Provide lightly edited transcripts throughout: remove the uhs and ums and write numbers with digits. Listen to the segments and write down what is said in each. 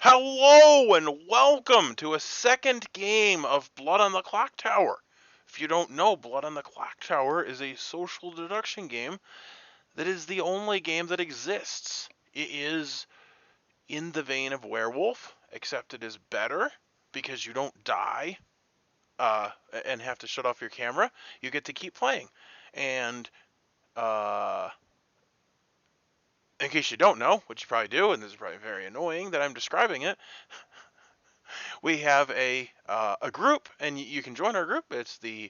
Hello and welcome to a second game of Blood on the Clocktower. If you don't know, Blood on the Clocktower is a social deduction game that is the only game that exists. It is in the vein of Werewolf, except it is better because you don't die and have to shut off your camera. You get to keep playing. And uh, in case you don't know, which you probably do, and this is probably very annoying that I'm describing it, we have a group, and you can join our group. It's the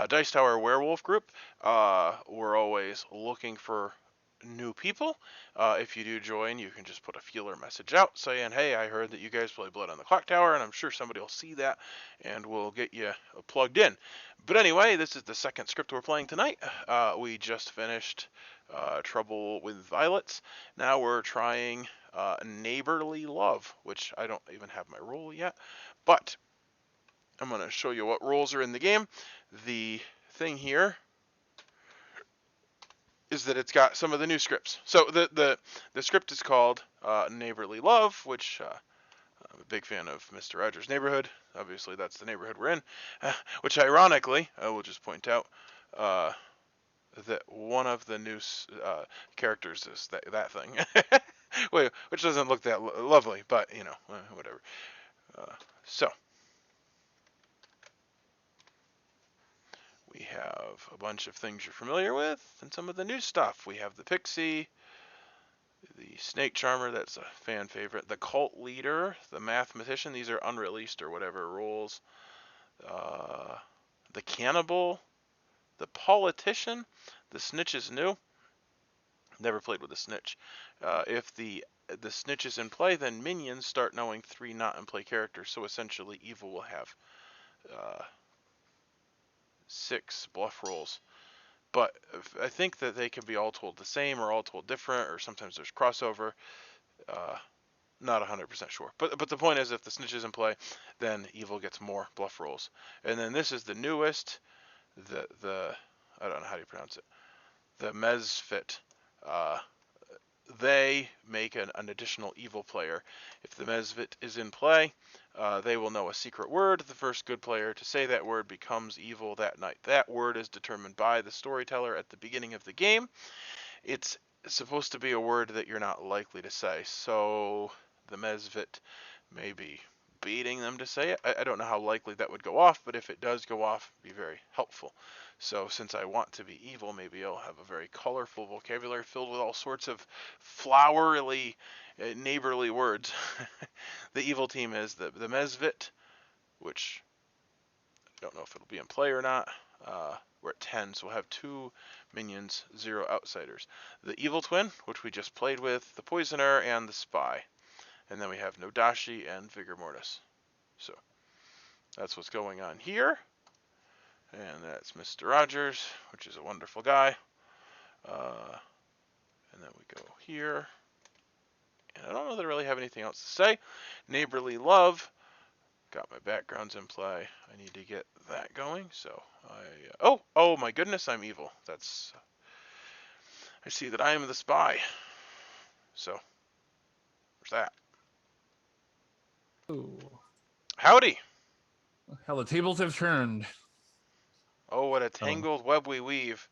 Dice Tower Werewolf group. We're always looking for new people. If you do join, you can just put a feeler message out saying, "Hey, I heard that you guys play Blood on the Clocktower," and I'm sure somebody will see that, and we'll get you plugged in. But anyway, this is the second script we're playing tonight. We just finished Trouble with Violets. Now we're trying Neighbourly Love, which I don't even have my role yet, but I'm going to show you what roles are in the game. The thing here is that it's got some of the new scripts. So the script is called Neighbourly Love, which I'm a big fan of Mr. Rogers' Neighborhood. Obviously, that's the neighborhood we're in. Which, ironically, I will just point out that one of the new characters is that thing. Wait, which doesn't look that lovely, but you know, whatever. So we have a bunch of things you're familiar with, and some of the new stuff. We have the Pixie, the Snake Charmer, that's a fan favorite, the Cult Leader, the Mathematician. These are unreleased or whatever roles. The Cannibal, the Politician, the Snitch is new. Never played with a Snitch. If the Snitch is in play, then minions start knowing 3 not in play characters. So essentially, evil will have 6 bluff rolls. But I think that they can be all told the same or all told different, or sometimes there's crossover. Not 100% sure. But the point is, if the Snitch is in play, then evil gets more bluff rolls. And then this is the newest, the I don't know how do you pronounce it, the Mesfit. They make an additional evil player. If the Mesfit is in play, they will know a secret word. The first good player to say that word becomes evil that night. That word is determined by the storyteller at the beginning of the game. It's supposed to be a word that you're not likely to say. So the Mesfit may be baiting them to say it. I don't know how likely that would go off, but if it does go off, it'd be very helpful. So since I want to be evil, maybe I'll have a very colorful vocabulary filled with all sorts of flowery, neighborly words. The evil team is the Mesfit, which I don't know if it'll be in play or not. We're at 10, so we'll have 2 minions, 0 outsiders. The evil twin, which we just played with, the poisoner, and the spy. And then we have Nodashi and Vigor Mortis. So that's what's going on here. And that's Mr. Rogers, which is a wonderful guy. And then we go here. And I don't know that I really have anything else to say. Neighbourly Love. Got my backgrounds in play. I need to get that going. So oh my goodness, I'm evil. That's, I see that I am the spy. So there's that. Ooh. Howdy. How the tables have turned. Oh, what a tangled web we weave.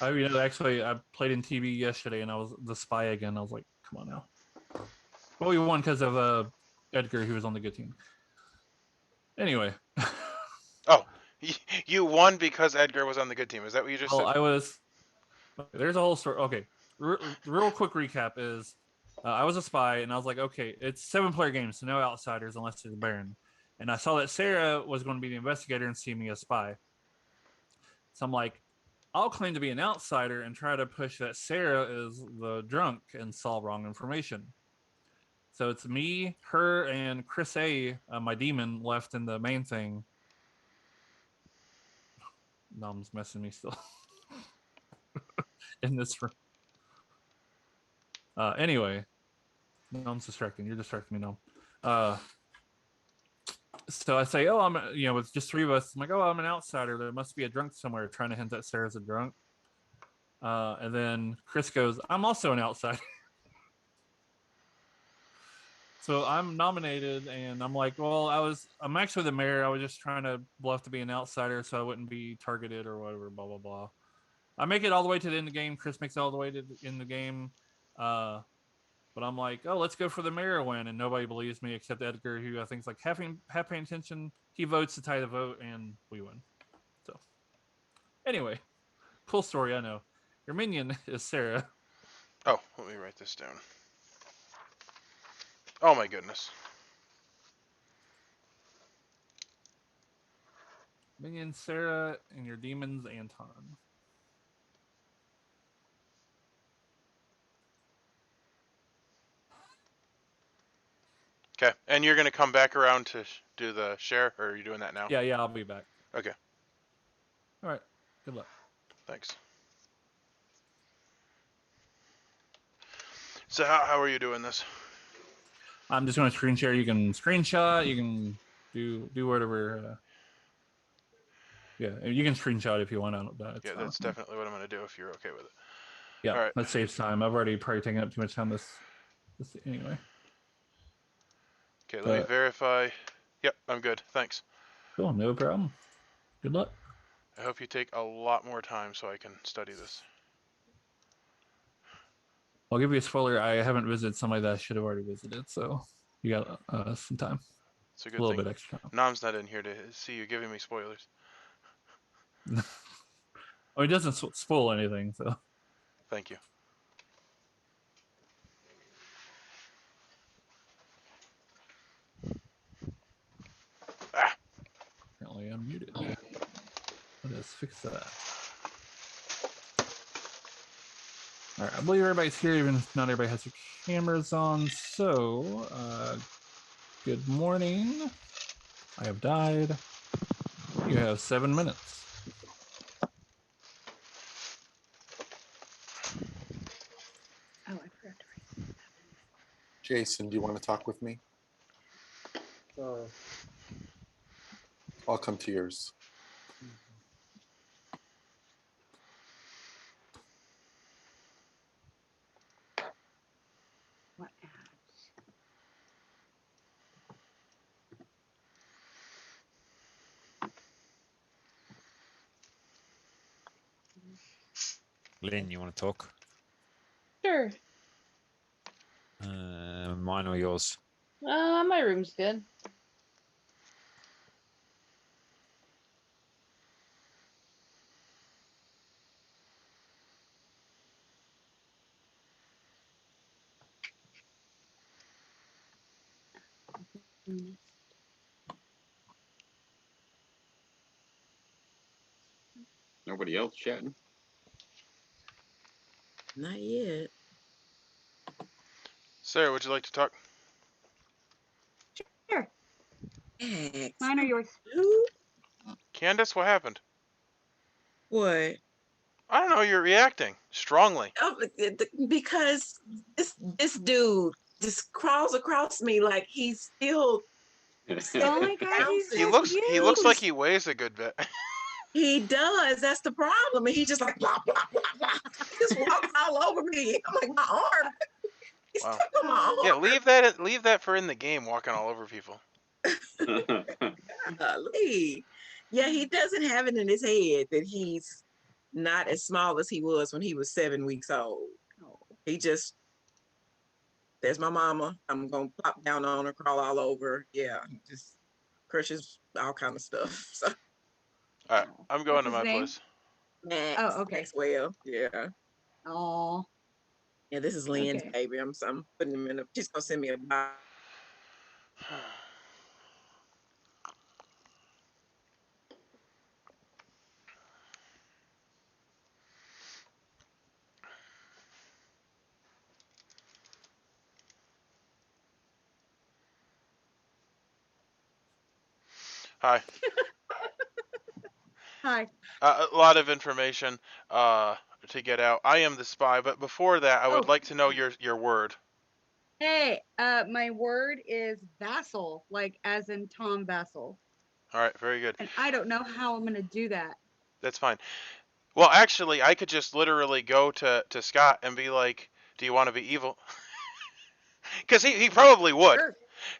Actually, I played in TV yesterday, and I was the spy again. I was like, come on now. Well, we won because of Edgar, who was on the good team. Anyway. Oh, you won because Edgar was on the good team. Is that what you just said? I was. There's a whole story. Okay, real quick recap is, I was a spy, and I was like, okay, it's 7-player game, so no outsiders unless it's a Baron. And I saw that Sarah was going to be the investigator and see me as spy. So I'm like, I'll claim to be an outsider and try to push that Sarah is the drunk and saw wrong information. So it's me, her, and Chris A, my demon, left in the main thing. Nom's messing me still in this room. Anyway, Nom's distracting. You're distracting me, Nom. So I say, I'm, with just 3 of us. I'm like, I'm an outsider. There must be a drunk somewhere, trying to hint that Sarah's a drunk. And then Chris goes, I'm also an outsider. So I'm nominated, and I'm like, well, I'm actually the mayor. I was just trying to bluff to be an outsider, so I wouldn't be targeted or whatever. Blah blah blah. I make it all the way to the end of the game. Chris makes it all the way to the end of the game. But I'm like, oh, let's go for the mayor win, and nobody believes me except Edgar, who I think is like half paying attention. He votes to tie the vote, and we win. So anyway, cool story. I know. Your minion is Sarah. Oh, let me write this down. Oh my goodness. Minion Sarah, and your demon's Anton. Okay, and you're gonna come back around to do the share, or are you doing that now? Yeah, I'll be back. Okay. All right. Good luck. Thanks. So how are you doing this? I'm just going to screen share. You can screenshot. You can do whatever. Yeah, you can screenshot if you want to. Yeah, that's definitely what I'm gonna do if you're okay with it. Yeah, all right. That saves time. I've already probably taken up too much time this anyway. Okay, let me verify. Yep, I'm good. Thanks. Cool, no problem. Good luck. I hope you take a lot more time so I can study this. I'll give you a spoiler. I haven't visited somebody that I should have already visited, so you got some time. It's a good little thing. bit extra time. Nom's not in here to see you giving me spoilers. Oh, he doesn't spoil anything, so. Thank you. Ah. Apparently unmuted. Let us fix that. All right, I believe everybody's here, even if not everybody has their cameras on. So, good morning. I have died. You have 7 minutes. Oh, I forgot to write. Jason, do you want to talk with me? I'll come to yours. What ads? Lynn, you want to talk? Sure. Mine or yours? My room's good. Nobody else chatting? Not yet. Sarah, would you like to talk? Sure. X. Mine or yours? Who? Candace, what happened? What? I don't know. You're reacting strongly. Oh, because this dude just crawls across me like he's still. Oh my God, he's He so looks. cute. He looks like he weighs a good bit. He does. That's the problem. And he just like blah blah blah blah. He just walks all over me. I'm like, my arm. He's Wow. stuck on my arm. Yeah, leave that for in the game, walking all over people. Golly. Yeah, he doesn't have it in his head that he's not as small as he was when he was 7 weeks old. He just, there's my mama. I'm gonna plop down on her, crawl all over. Yeah, just crushes all kind of stuff. So All right, I'm going What's to my his name? place. Max, Oh, okay. Maxwell. Yeah. Oh. Yeah, this is Lynn's Okay. baby. I'm putting him in a, she's gonna send me a box. Hi. Hi. A lot of information to get out. I am the spy, but before that, I would like to know your word. Hey, my word is vassal, like as in Tom Vassal. All right, very good. And I don't know how I'm gonna do that. That's fine. Well, actually, I could just literally go to Scott and be like, "Do you want to be evil?" Because he probably would.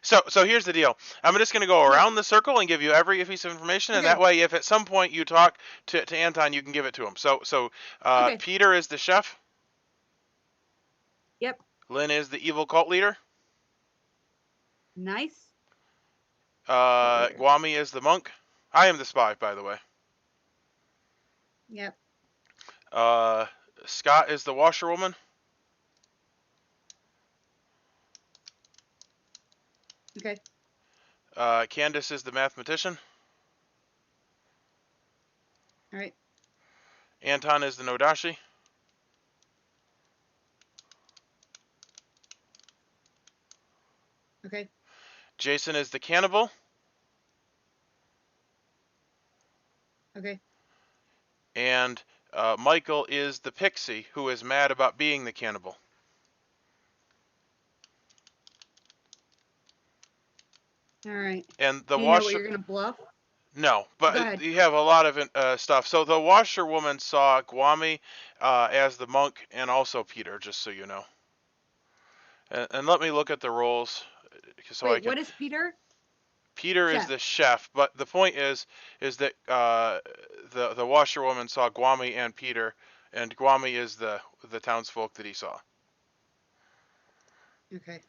Sure. So here's the deal. I'm just going to go around the circle and give you every piece of information, and Okay. that way, if at some point you talk to Anton, you can give it to him. So Okay. Peter is the chef. Yep. Lynn is the evil cult leader. Nice. leader. Guami is the monk. I am the spy, by the way. Yep. Scott is the washerwoman. Okay. Candace is the mathematician. All right. Anton is the Nodashi. Okay. Jason is the cannibal. Okay. And Michael is the Pixie, who is mad about being the cannibal. All right. And the Do you know what washer... you're gonna bluff? No, Go but ahead. you have a lot of stuff. So the washerwoman saw Guami as the monk and also Peter, just so you know. And let me look at the roles. So I Wait, can... what is Peter? Peter is Chef. the chef, but the point is that the washerwoman saw Guami and Peter, and Guami is the townsfolk that he saw. Okay.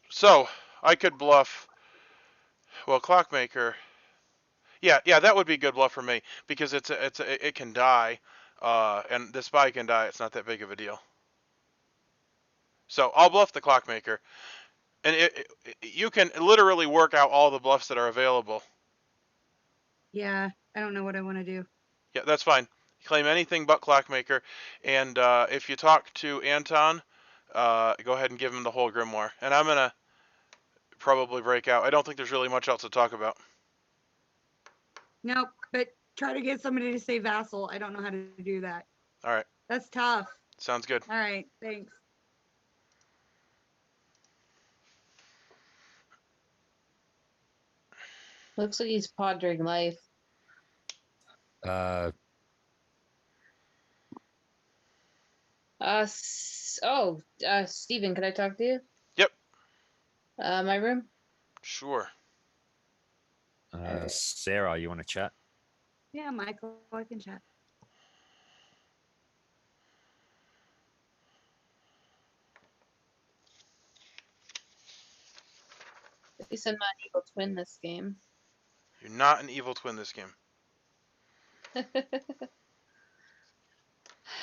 So I could bluff. Well, Clockmaker. Yeah, that would be a good bluff for me because it can die, and the spy can die. It's not that big of a deal. So I'll bluff the Clockmaker, and you can literally work out all the bluffs that are available. Yeah, I don't know what I want to do. Yeah, that's fine. Claim anything but Clockmaker, and if you talk to Anton, go ahead and give him the whole grimoire. And I'm gonna probably break out. I don't think there's really much else to talk about. Nope, but try to get somebody to say vassal. I don't know how to do that. All right, That's tough. sounds good. All right, thanks. Looks like he's pondering life. Uh, Steven, can I talk to you? Yep. My room? Sure. Sarah, you want to chat? Yeah, Michael, I can chat. At least I'm not an evil twin this game. You're not an evil twin this game.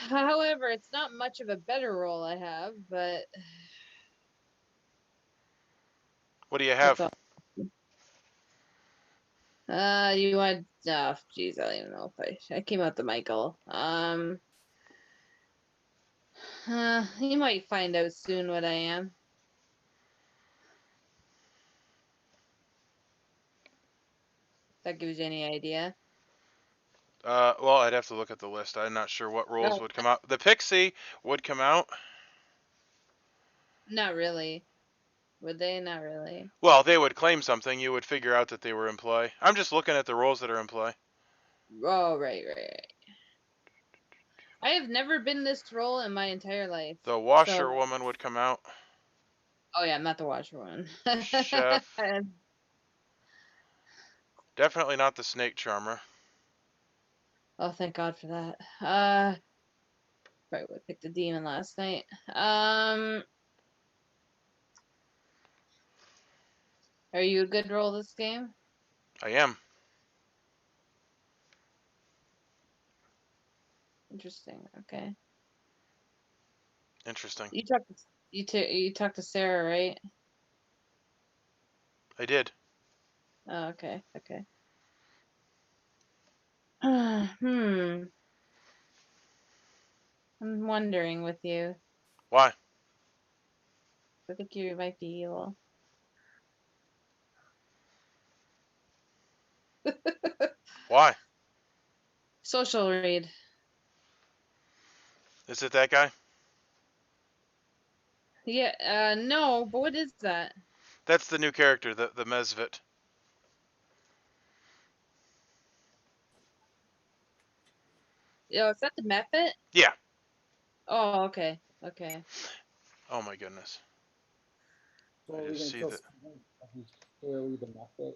However, it's not much of a better role I have, but What do you have? that's all. You want? Oh, jeez, I don't even know if I came out the Michael. You might find out soon what I am. That gives you any idea? Well, I'd have to look at the list. I'm not sure what roles No. would come out. The Pixie would come out. Not really. Would they? Not really. Well, they would claim something. You would figure out that they were in play. I'm just looking at the roles that are in play. Oh, right. I have never been this role in my entire life. The washerwoman would come out. Oh yeah, I'm not the washerwoman. Chef. Definitely not the snake charmer. Oh, thank God for that. Probably would have picked the demon last night. Are you a good roll this game? I am. Interesting. Okay. Interesting. You talked to Sarah, right? I did. Oh, okay. I'm wondering with you. Why? I think you might be evil. Why? Social read. Is it that guy? Yeah, no, but what is that? That's the new character, the Mesvit. Oh, is that the method? Yeah. Oh, okay. Oh my goodness. So I are we just gonna see kill that- who's clearly the method?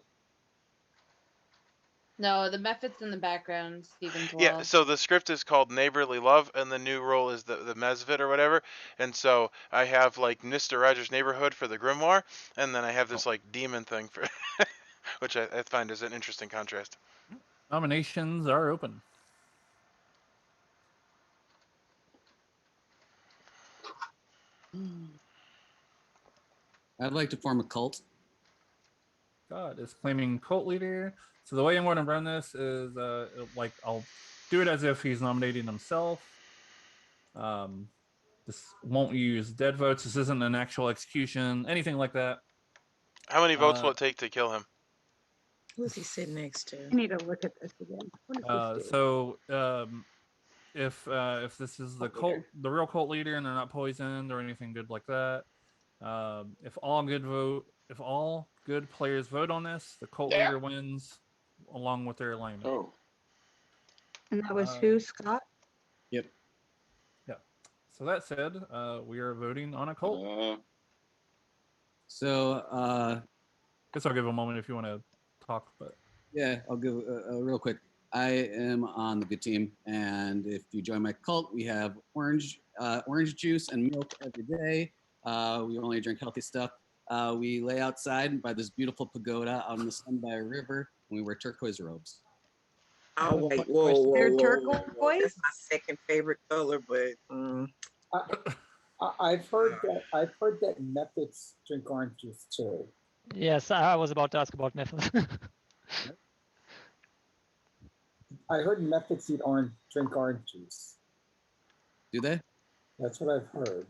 No, the method's in the background, Stephen's Yeah, well. so the script is called Neighborly Love, and the new role is the Mesvit or whatever. And so I have like Mr. Rogers' Neighborhood for the Grimoire, and then I have this like demon thing for, which I find is an interesting contrast. Nominations are open. I'd like to form a cult. God is claiming cult leader. So the way I'm going to run this is like I'll do it as if he's nominating himself. This won't use dead votes. This isn't an actual execution, anything like that. How many votes will it take to kill him? Who is he sitting next to? I need to look at this again. What does this do? So if this is the Cult leader. the real cult leader, and they're not poisoned or anything good like that, if all good players vote on this, the cult Yeah. leader wins along with their alignment. Oh, And that was who, Scott? Yep. Yeah. So that said, we are voting on a cult. So Guess I'll give a moment if you want to talk, but yeah, I'll go real quick. I am on the good team, and if you join my cult, we have orange juice and milk every day. We only drink healthy stuff. We lay outside by this beautiful pagoda out in the sun by a river, and we wear turquoise robes. Oh wait, whoa, They're whoa, whoa, turquoise? whoa. That's my second favorite color, but I've heard that methods drink orange juice too. Yes, I was about to ask about methods. I heard methods drink orange juice. Do they? That's what I've heard.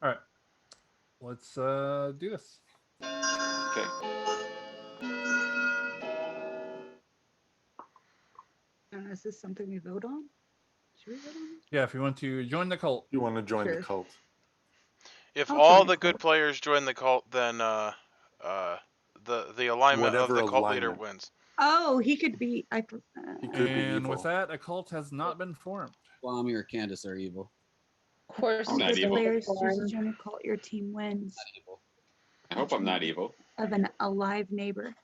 all right. Let's do this. okay. And is this something we vote on? Should we vote on it? Yeah, if you want to join the cult. You want to join Sure. the cult? If I'll all join the the good cult. players join the cult, then the alignment Whatever of the cult leader alignment. wins. Oh, he could be. He could be And evil. with that, a cult has not been formed. Swami or Candace are evil. Of course, I'm not Good evil. players choose to join a cult. Your team wins Not evil. I hope I'm not evil. of an alive neighbor.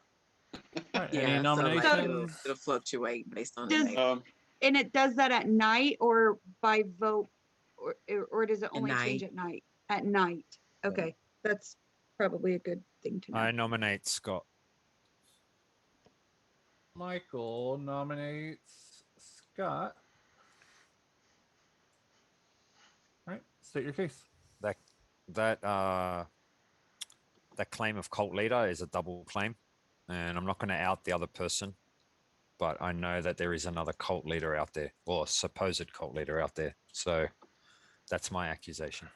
All right, yeah, any so like nominations? it'll fluctuate based on the Does- neighbor. And it does that at night or by vote, or does it only change night. at night? At night. Okay, that's probably a good thing to know. I nominate Scott. Michael nominates Scott. All right, state your case. That claim of cult leader is a double claim, and I'm not going to out the other person, but I know that there is another cult leader out there, or a supposed cult leader out there. So that's my accusation.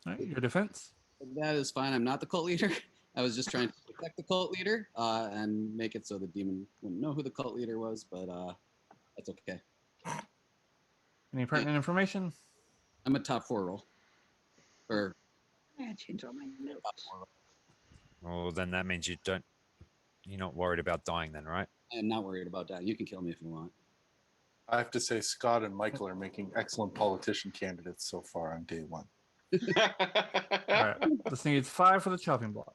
All right, your defense. That is fine. I'm not the cult leader. I was just trying to protect the cult leader and make it so the demon wouldn't know who the cult leader was, but that's okay. Any pertinent information? I'm a top 4 roll. Or I gotta change all my notes. top 4 roll. Well, then that means you're not worried about dying then, right? I am not worried about that. You can kill me if you want. I have to say, Scott and Michael are making excellent politician candidates so far on day one. All right, this needs 5 for the chopping block.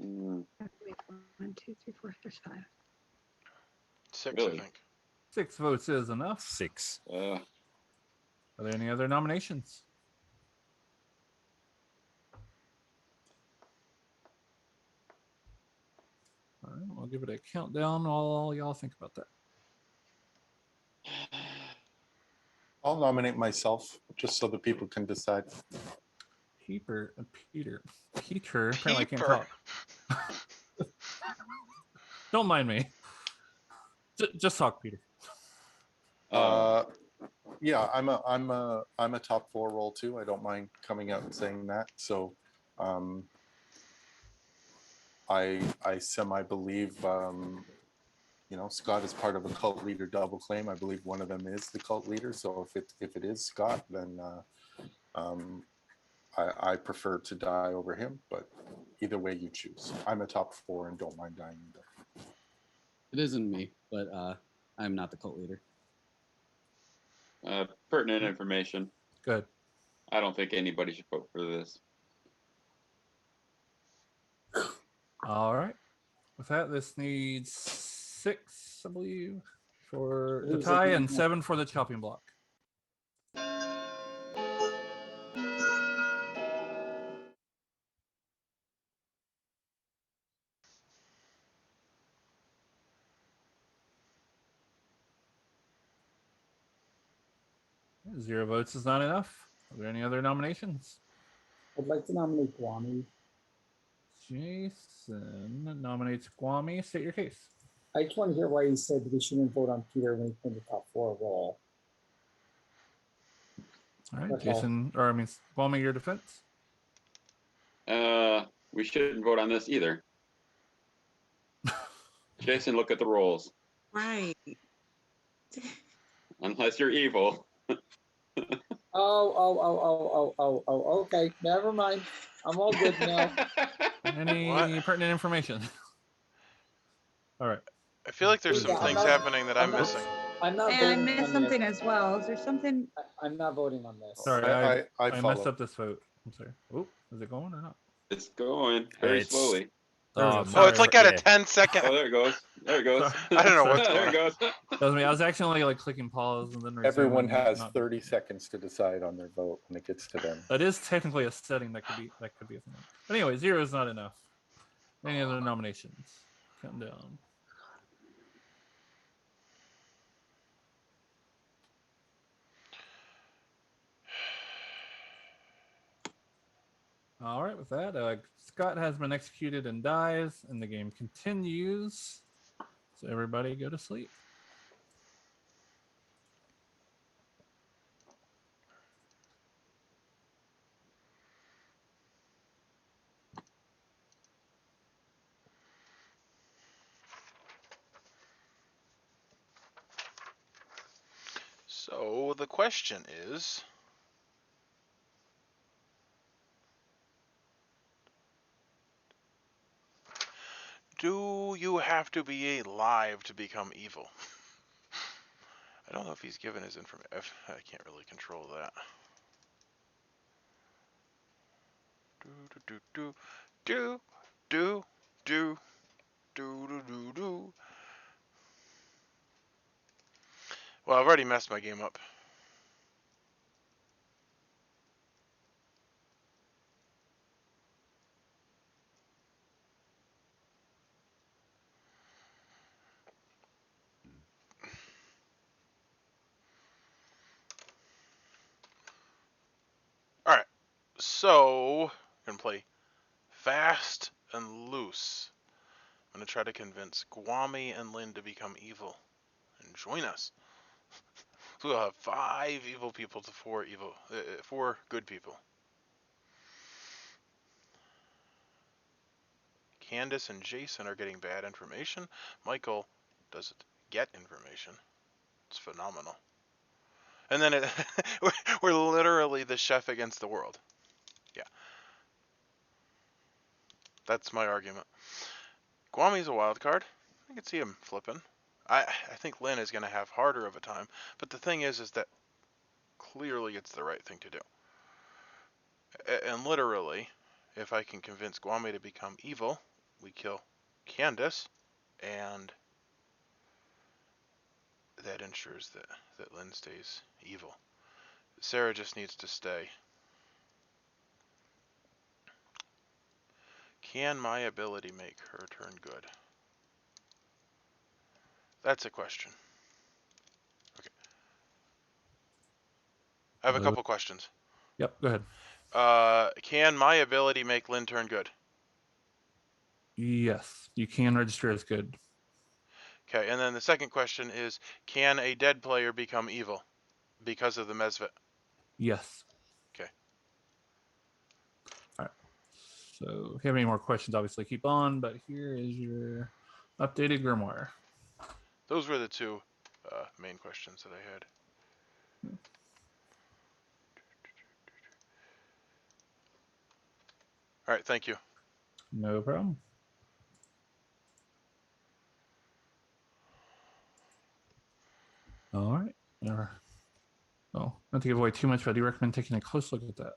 Mm, Wait, 1, 2, 3, 4, there's 5. 6, Really? I think. 6 votes is enough. 6. Are there any other nominations? All right, I'll give it a countdown while y'all think about that. I'll nominate myself just so the people can decide. Peter. Apparently I can't Peeper. talk. Don't mind me. Just talk, Peter. Yeah, I'm a top 4 roll too. I don't mind coming out and saying that. So, I semi believe, Scott is part of a cult leader double claim. I believe one of them is the cult leader. So if it is Scott, then I prefer to die over him, but either way you choose. I'm a top 4 and don't mind dying either. It isn't me, but I'm not the cult leader. Pertinent information. Good. I don't think anybody should vote for this. All right. With that, this needs 6, I believe, for the Who's tie looking and at- 7 for the chopping block. Zero votes is not enough. Are there any other nominations? I'd like to nominate Guami. Jason nominates Guami. State your case. I just want to hear why he said we shouldn't vote on Peter when he's in the top 4 role. All right, That's all. Jason, or I mean, Guami, your defense. We shouldn't vote on this either. Jason, look at the rolls. Right. Unless you're evil. Oh, okay. Never mind. I'm all good now. Any pertinent information? All right. I feel like there's some Yeah, I'm things not- happening that I'm not- missing. I'm not And I voting missed on something this. as well. Is there something? I'm not voting on this. Sorry, I I messed follow. up this vote. I'm sorry. Oh, is it going or not? It's going very It's- slowly. There we go. Oh, Oh, Sorry. it's like at a Yeah. 10-second. Oh, there it goes. There it goes. Sorry. I don't know what's There going it on. goes. That was me. I was accidentally like clicking pause and then resume Everyone and has not- 30 seconds to decide on their vote when it gets to them. That is technically a setting that could be a thing. But anyway, 0 is not enough. Any other nominations? Counting down. All right, with that, Scott has been executed and dies, and the game continues. So everybody go to sleep. So the question is, do you have to be alive to become evil? I don't know if he's given his information. I can't really control that. Do. Well, I've already messed my game up. All right, so we're gonna play fast and loose. I'm gonna try to convince Guami and Lynn to become evil and join us. So we'll have 5 evil people to 4 good people. Candace and Jason are getting bad information. Michael doesn't get information. It's phenomenal. And then we're literally the chef against the world. Yeah. That's my argument. Guami's a wild card. I can see him flipping. I think Lynn is going to have harder of a time. But the thing is that clearly it's the right thing to do. And literally, if I can convince Guami to become evil, we kill Candace, and that ensures that Lynn stays evil. Sarah just needs to stay. Can my ability make her turn good? That's a question. Okay. I have a couple questions. Yep, go ahead. Can my ability make Lynn turn good? Yes, you can register as good. Okay, and then the second question is, can a dead player become evil because of the Mesvet? Yes. Okay. All right. So if you have any more questions, obviously keep on, but here is your updated grimoire. Those were the 2 main questions that I had. All right, thank you. No problem. All right. Oh, not to give away too much, but I do recommend taking a close look at that.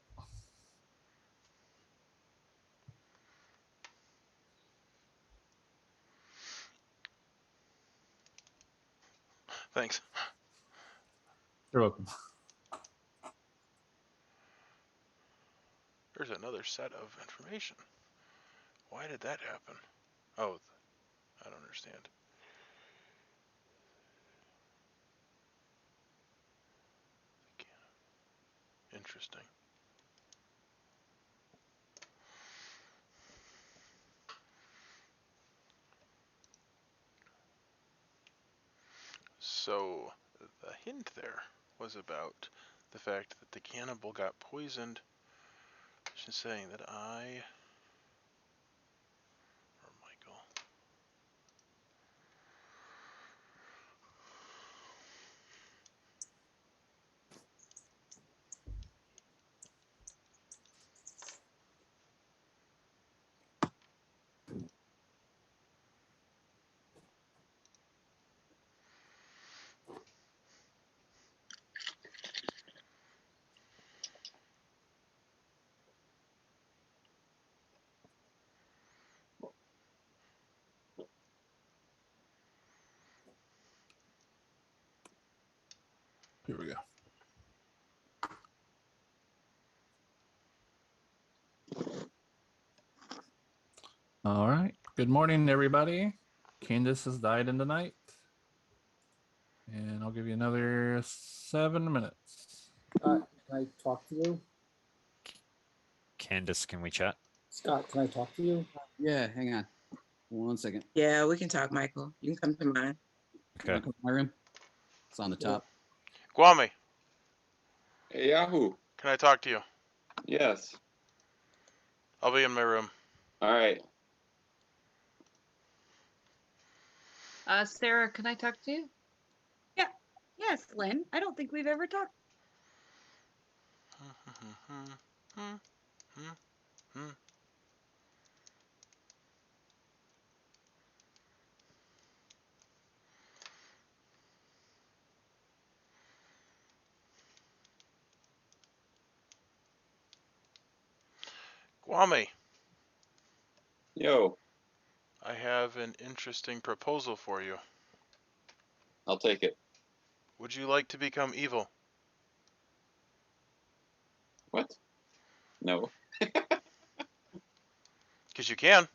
Thanks. You're welcome. There's another set of information. Why did that happen? Oh, I don't understand. Interesting. So the hint there was about the fact that the cannibal got poisoned. She's saying that I or Michael. Here we go. All right. Good morning, everybody. Candace has died in the night. And I'll give you another 7 minutes. Can I talk to you? Candace, can we chat? Scott, can I talk to you? Yeah, hang on. 1 second. Yeah, we can talk, Michael. You can come to mine. You wanna come to my room? It's on the top. Kwame, Hey, Yahoo. can I talk to you? Yes. I'll be in my room. All right. Sarah, can I talk to you? Yes, Lynn. I don't think we've ever talked. Kwame, Yo, I have an interesting proposal for you. I'll take it. Would you like to become evil? What? No. Because you can.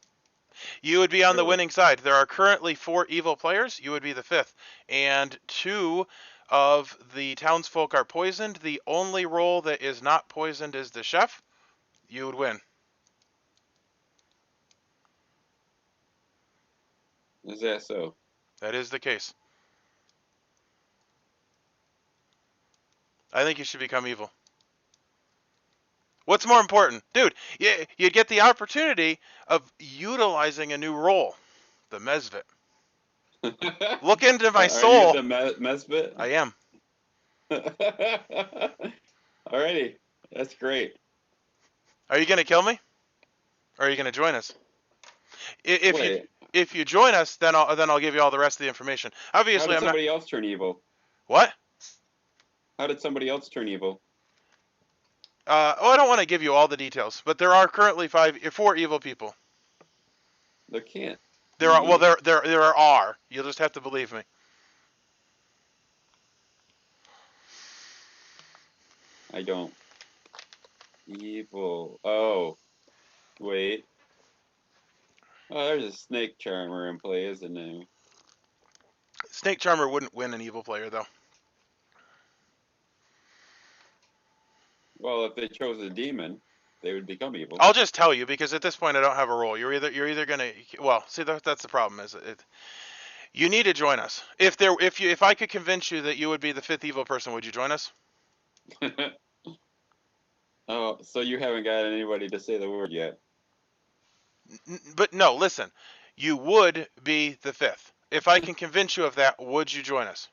You would be on the Really? winning side. There are currently 4 evil players. You would be the 5th. And 2 of the townsfolk are poisoned. The only role that is not poisoned is the chef. You would win. Is that so? That is the case. I think you should become evil. What's more important? Dude, you'd get the opportunity of utilizing a new role. The Mesvit. Look into my Are soul. you the Mesbit? I am. Alrighty. That's great. Are you going to kill me? Or are you going to join us? Wait, If you join us, then I'll give you all the rest of the information. how Obviously, did I'm not. somebody else turn evil? What? How did somebody else turn evil? I don't want to give you all the details, but there are currently 4 evil people. There can't. There are. Well, be. there are. You'll just have to believe me. I don't. Evil. Oh, wait. Oh, there's a snake charmer in play, isn't there? Snake Charmer wouldn't win an evil player, though. Well, if they chose a demon, they would become evil. I'll just tell you because at this point I don't have a role. You're either gonna. Well, see that's the problem is you need to join us. If I could convince you that you would be the 5th evil person, would you join us? Oh, so you haven't got anybody to say the word yet. But no, listen. You would be the 5th. If I can convince you of that, would you join us?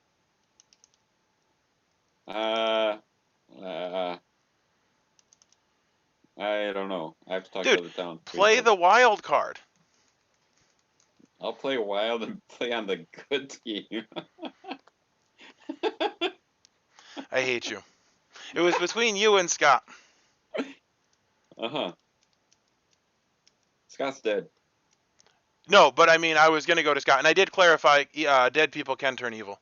I don't know. I have to talk Dude, to the town. play the wild card. I'll play wild and play on the good team. I hate you. It was between you and Scott. Uh-huh. Scott's dead. No, but I mean, I was gonna go to Scott, and I did clarify. Dead people can turn evil.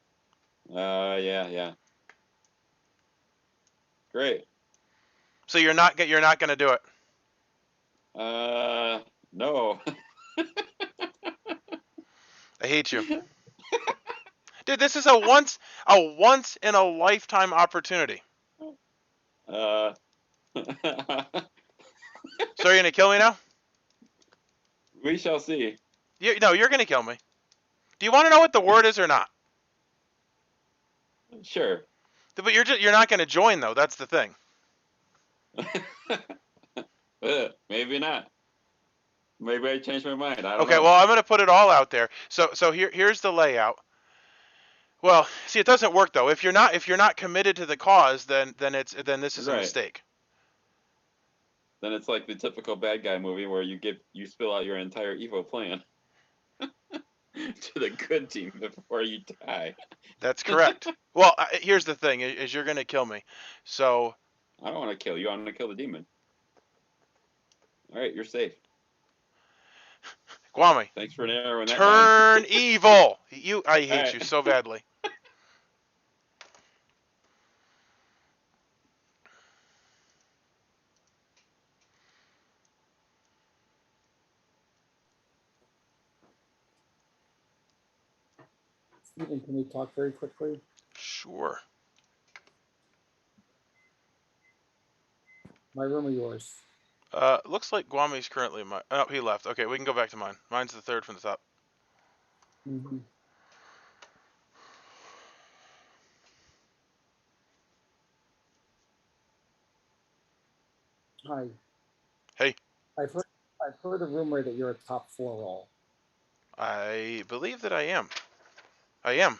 Yeah. Great. So you're not gonna do it. No. I hate you, dude. This is a once in a lifetime opportunity. Uh. So you're gonna kill me now? We shall see. No, you're gonna kill me. Do you want to know what the word is or not? Sure. But you're not gonna join though. That's the thing. Maybe not. Maybe I changed my mind. I don't Okay, know. well, I'm gonna put it all out there. So here's the layout. Well, see, it doesn't work though. If you're not committed to the cause, then this is a Right. mistake. Then it's like the typical bad guy movie where you spill out your entire evil plan to the good team before you die. That's correct. Well, here's the thing: is you're gonna kill me. So I don't want to kill you. I want to kill the demon. All right, you're safe. Kwame, Thanks for narrowing that turn down. evil. I hate right. you so badly. Stephen, can we talk very quickly? Sure. My room or yours? Looks like Guame's currently in my. Oh, he left. Okay, we can go back to mine. Mine's the third from the top. Mm-hmm. Hi. Hey. I've heard a rumor that you're a top 4 role. I believe that I am. I am.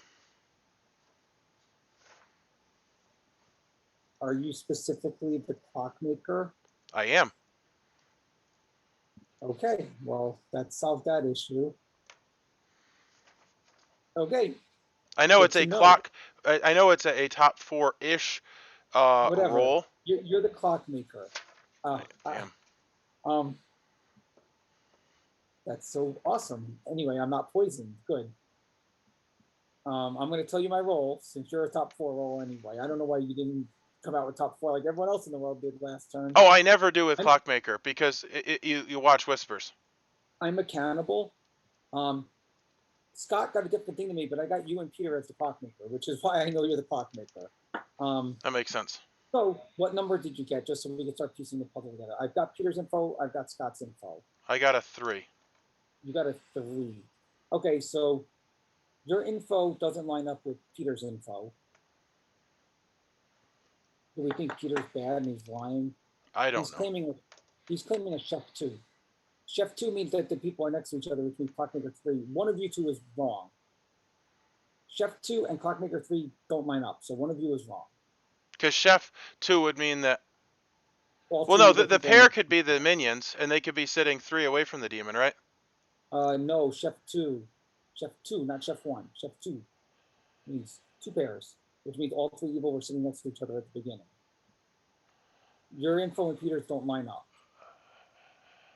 Are you specifically the Clockmaker? I am. Okay, well, that solved that issue. Okay. I know Good it's a to know. clock. I know it's a top 4-ish Whatever. role. You're the Clockmaker. I am. That's so awesome. Anyway, I'm not poisoned. Good. I'm going to tell you my role since you're a top 4 role anyway. I don't know why you didn't come out with top 4 like everyone else in the world did last turn. Oh, I never do with Clockmaker because you watch Whispers. I'm a cannibal. Scott got a different thing to me, but I got you and Peter as the Clockmaker, which is why I know you're the Clockmaker. That makes sense. So what number did you get, just so we can start piecing the puzzle together? I've got Peter's info. I've got Scott's info. I got a 3. You got a 3. Okay, so your info doesn't line up with Peter's info. Do we think Peter's bad and he's lying? I don't know. He's claiming a chef 2. Chef 2 means that the people are next to each other, which means Clockmaker 3. One of you two is wrong. Chef 2 and Clockmaker 3 don't line up, so one of you is wrong. Because Chef 2 would mean that. Well, no, the pair could be the minions, and they could be sitting 3 away from the demon, right? No, Chef 2. Chef 2, not Chef 1. Chef 2 means 2 pairs, which means all 3 evil were sitting next to each other at the beginning. Your info and Peter's don't line up.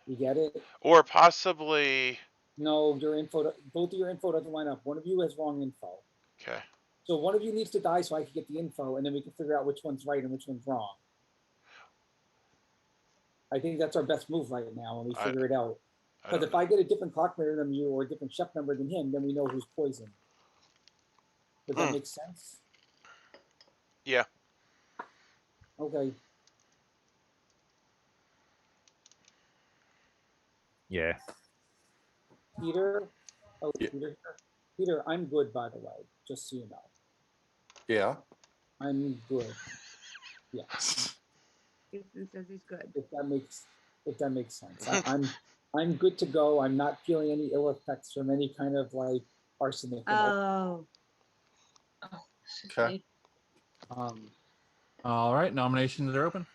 You get it? Or possibly. No, both of your info doesn't line up. One of you has wrong info. Okay. So one of you needs to die so I can get the info, and then we can figure out which one's right and which one's wrong. I think that's our best move right now when we figure it out. Because if I get a different Clockmaker than you or a different chef member than him, then we know who's poisoned. Does that make sense? Yeah. Okay. Yeah. Peter? Oh, Yeah. Peter, I'm good, by the way, just so you know. Yeah. I'm good. Yeah. Ethan says he's good. If that makes sense. I'm good to go. I'm not feeling any ill effects from any kind of like arsenic. Oh. Okay. All right, nominations are open.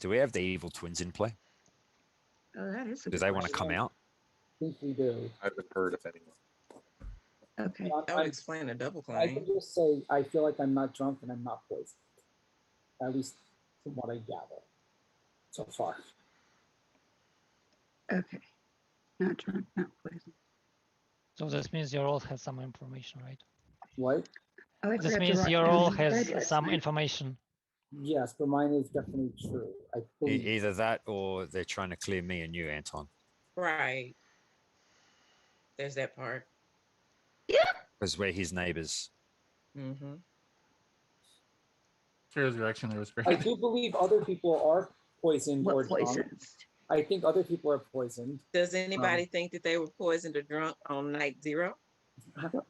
Do we have the evil twins in play? Oh, that is a Do good they want to question. come out? I think we do. I haven't heard of anyone. Okay. That would explain a double I claim. can just say I feel like I'm not drunk and I'm not poisoned. At least from what I gather so far. Okay. Not drunk, not poison. So this means your role has some information, right? What? Oh, I This forgot to means write your down role in bed has last some night. information. Yes, but mine is definitely true. I believe. Either that or they're trying to clear me and you, Anton. Right. There's that part. Because we're his neighbors. Mm-hmm. Sarah's reaction there was great. I do believe other people are poisoned or What drunk. poisons? I think other people are poisoned. Does anybody think that they were poisoned or drunk on night 0?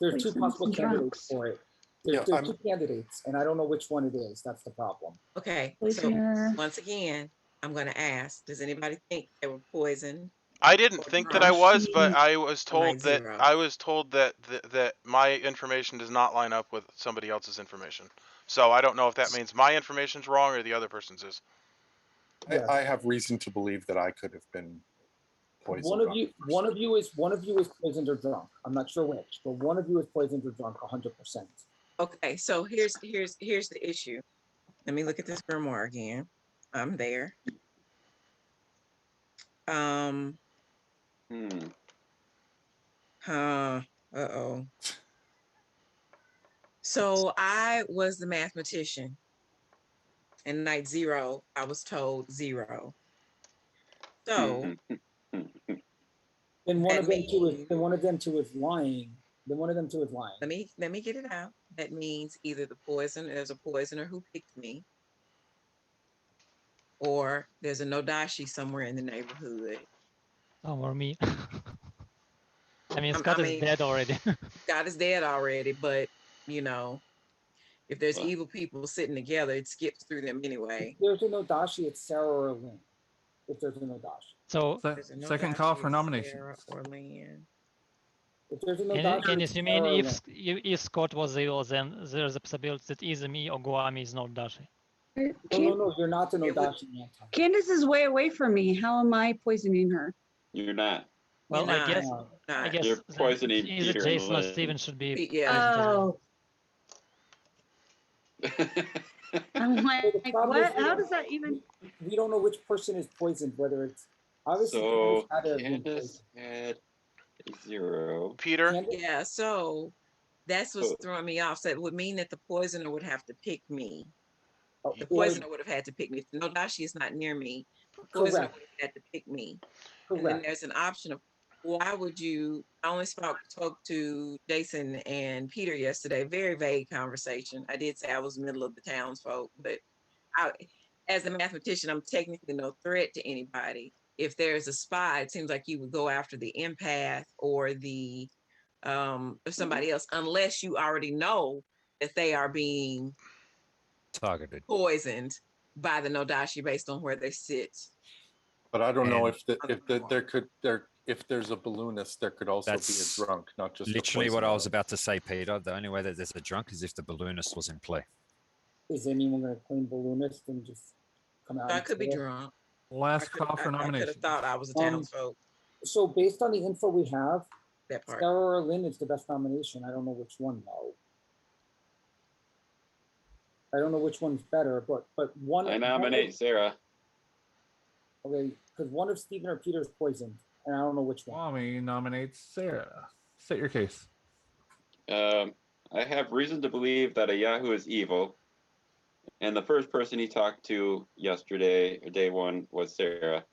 There's two Poisons possible and candidates drunks. for it. Yeah, There's I'm- two candidates, and I don't know which one it is. That's the problem. Okay, so Poisoner. once again, I'm going to ask, does anybody think they were poisoned? I didn't think that I was, but I was told that zero. that my information does not line up with somebody else's information. So I don't know if that means my information's wrong or the other person's is. Yes. I have reason to believe that I could have been poisoned. One of you is poisoned or drunk. I'm not sure which, but one of you is poisoned or drunk 100%. Okay, so here's the issue. Let me look at this grimoire again. I'm there. Uh-oh. So I was the mathematician. And night 0, I was told 0. So Then one of them two is means- then one of them two is lying. Then one of them two is lying. let me get it out. That means either there's a poisoner who picked me, or there's a Nodashi somewhere in the neighborhood. Oh, or me. I mean, Scott is dead already. Scott is dead already, but you know, if there's evil people sitting together, it skips through them anyway. If there's a Nodashi, it's Sarah or Lynn. If there's a Nodashi. So There's a second call Nodashi, for nominations. Sarah or Lynn. If there's a and, Nodashi, and it's if you mean Sarah or if Lynn. if Scott was evil, then there's a possibility that either me or Guami is not Dashi. No, you're not the Nodashi, Anton. Candace is way away from me. How am I poisoning her? You're not. Well, You're I guess not. I guess You're then poisoning either Peter and Jason or Lynn. Steven should be. Yeah. Oh, I'm like, The problem is what? How does that even? We don't know which person is poisoned, whether it's obviously So Candace had to have been Candace had a 0. Peter? Candace- Yeah, so that's what's So- throwing me off. So it would mean that the poisoner would have to pick me. Oh, The or- poisoner would have had to pick me. If Nodashi is not near me, the poisoner Correct. would have had to pick me. And then Correct. there's an option of why would you? I only spoke to Jason and Peter yesterday. Very vague conversation. I did say I was middle of the townsfolk, but as a mathematician, I'm technically no threat to anybody. If there's a spy, it seems like you would go after the empath or the or somebody else, unless you already know that they are being Targeted. poisoned by the Nodashi based on where they sit. But I don't know And- if there's a balloonist, there could also That's be a drunk, not just a Literally what I was poisoner. about to say, Peter. The only way that there's a drunk is if the balloonist was in play. Is anyone going to claim balloonist and just come out? I and could be say it? drunk. Last call for I could nominations. have thought I was a Um, townsfolk. So based on the info we have, That part. Sarah or Lynn is the best nomination. I don't know which one though. I don't know which one's better, but one. I nominate Sarah. Okay, because one of Stephen or Peter is poisoned, and I don't know which one. Guami nominates Sarah. State your case. I have reason to believe that a Yahoo is evil. And the first person he talked to yesterday, or day 1, was Sarah.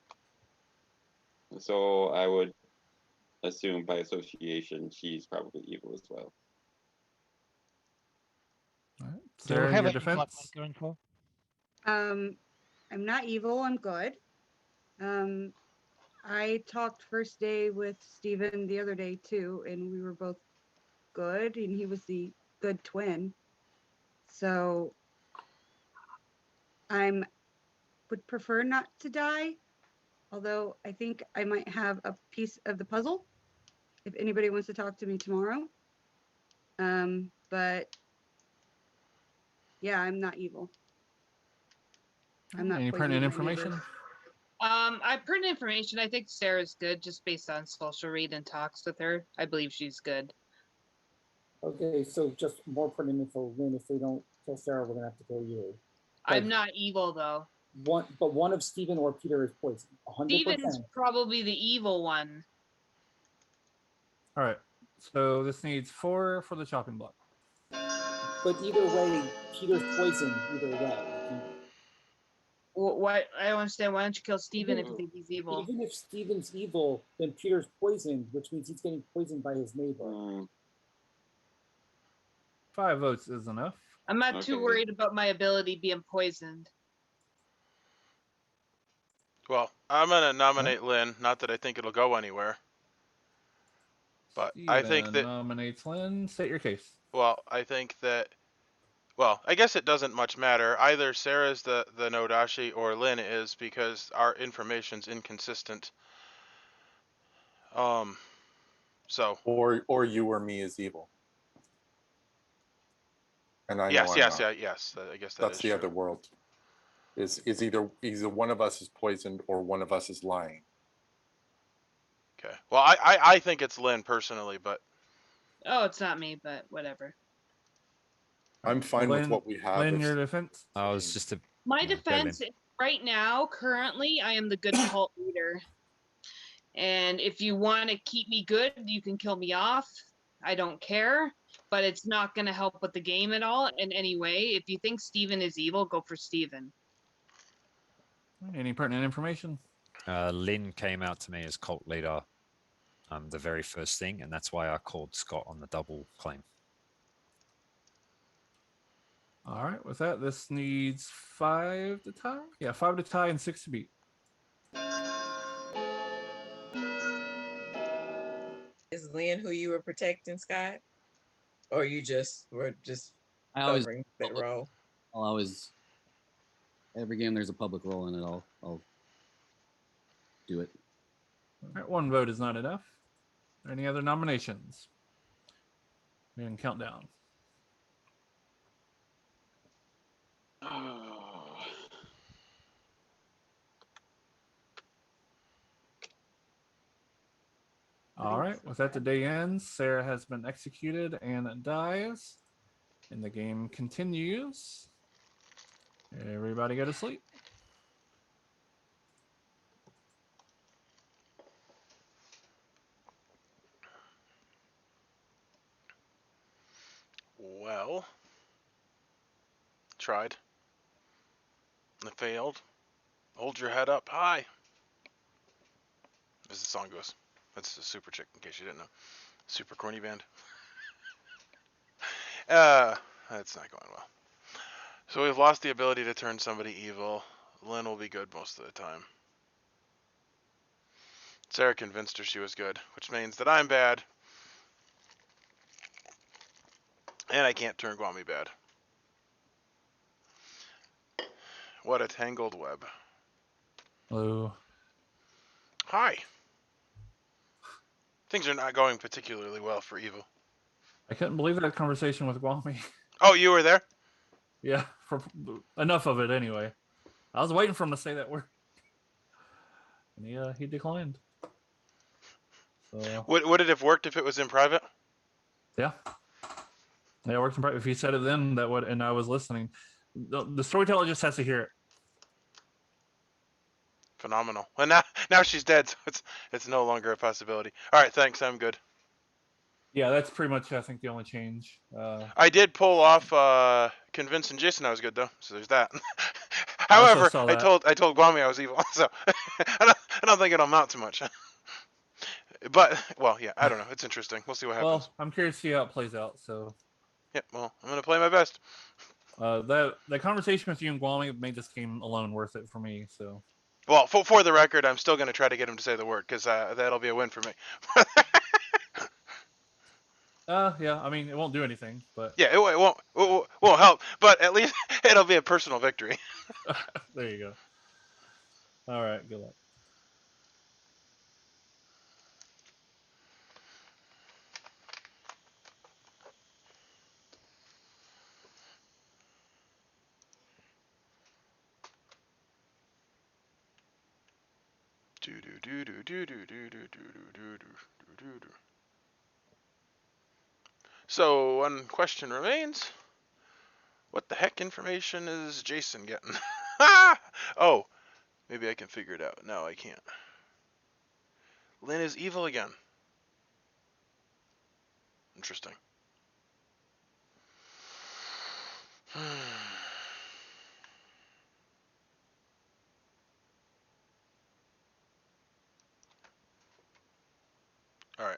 So I would assume by association she's probably evil as well. All right. Do you Sarah, have your any defense. Clockmaker info? I'm not evil. I'm good. I talked first day with Steven the other day too, and we were both good, and he was the good twin. So would prefer not to die, although I think I might have a piece of the puzzle if anybody wants to talk to me tomorrow. But yeah, I'm not evil. I'm not Any poisoning pertinent my information? neighbors. I put information. I think Sarah's good just based on social read and talks with her. I believe she's good. Okay, so just more pertinent info, Lynn, if they don't kill Sarah, we're gonna have to kill you. I'm not evil though. One of Stephen or Peter is poisoned. 100%. Steven's probably the evil one. All right. So this needs 4 for the chopping block. But either way, Peter's poisoned either way. What? I don't understand. Why don't you kill Steven if you think he's evil? Even if Steven's evil, then Peter's poisoned, which means he's getting poisoned by his neighbor. 5 votes is enough. I'm not too worried about my ability being poisoned. Well, I'm gonna nominate Lynn. Not that I think it'll go anywhere, but I think Steven that nominates Lynn. State your case. Well, I think that. Well, I guess it doesn't much matter. Either Sarah's the Nodashi or Lynn is, because our information's inconsistent. So. Or you or me is evil. And I know Yes, I'm yes, not. yes. I guess That's the true. other world. Is either one of us is poisoned or one of us is lying. Okay. Well, I think it's Lynn personally, but. Oh, it's not me, but whatever. I'm fine with what we have. Lynn, your defense? I was just a. My defense right now, currently, I am the good cult leader. And if you want to keep me good, you can kill me off. I don't care, but it's not going to help with the game at all in any way. If you think Steven is evil, go for Steven. Any pertinent information? Lynn came out to me as cult leader the very first thing, and that's why I called Scott on the double claim. All right. With that, this needs 5 to tie. Yeah, 5 to tie and 6 to beat. Is Lynn who you were protecting, Scott? Or you just were just covering that role? I'll always, every game there's a public role in it, I'll do it. All right, 1 vote is not enough. Any other nominations? We can count down. All right, with that, the day ends. Sarah has been executed and dies, and the game continues. Everybody go to sleep. Well. Tried. I failed. Hold your head up high. As the song goes. That's a Super Chick, in case you didn't know. Super corny band. That's not going well. So we've lost the ability to turn somebody evil. Lynn will be good most of the time. Sarah convinced her she was good, which means that I'm bad. And I can't turn Gwami bad. What a tangled web. Hello. Hi. Things are not going particularly well for evil. I couldn't believe that conversation with Gwami. Oh, you were there? Yeah, for enough of it anyway. I was waiting for him to say that word. And he declined. So, Would it have worked if it was in private? yeah. Yeah, it worked in private. If he said it then, that would, and I was listening. The storyteller just has to hear it. Phenomenal. And now she's dead, so it's no longer a possibility. All right, thanks. I'm good. Yeah, that's pretty much, I think, the only change. I did pull off convincing Jason I was good though, so there's that. However, I told Gwami I was evil, so I don't think it'll amount to much. But well, yeah, I don't know. It's interesting. We'll see what happens. Well, I'm curious to see how it plays out. So. Yeah, well, I'm gonna play my best. The conversation with you and Gwami made this game alone worth it for me. So. Well, for the record, I'm still gonna try to get him to say the word because that'll be a win for me. Yeah. I mean, it won't do anything, but. Yeah, it won't help, but at least it'll be a personal victory. There you go. All right. Good luck. So one question remains. What the heck information is Jason getting? Oh, maybe I can figure it out. No, I can't. Lynn is evil again. Interesting. Alright,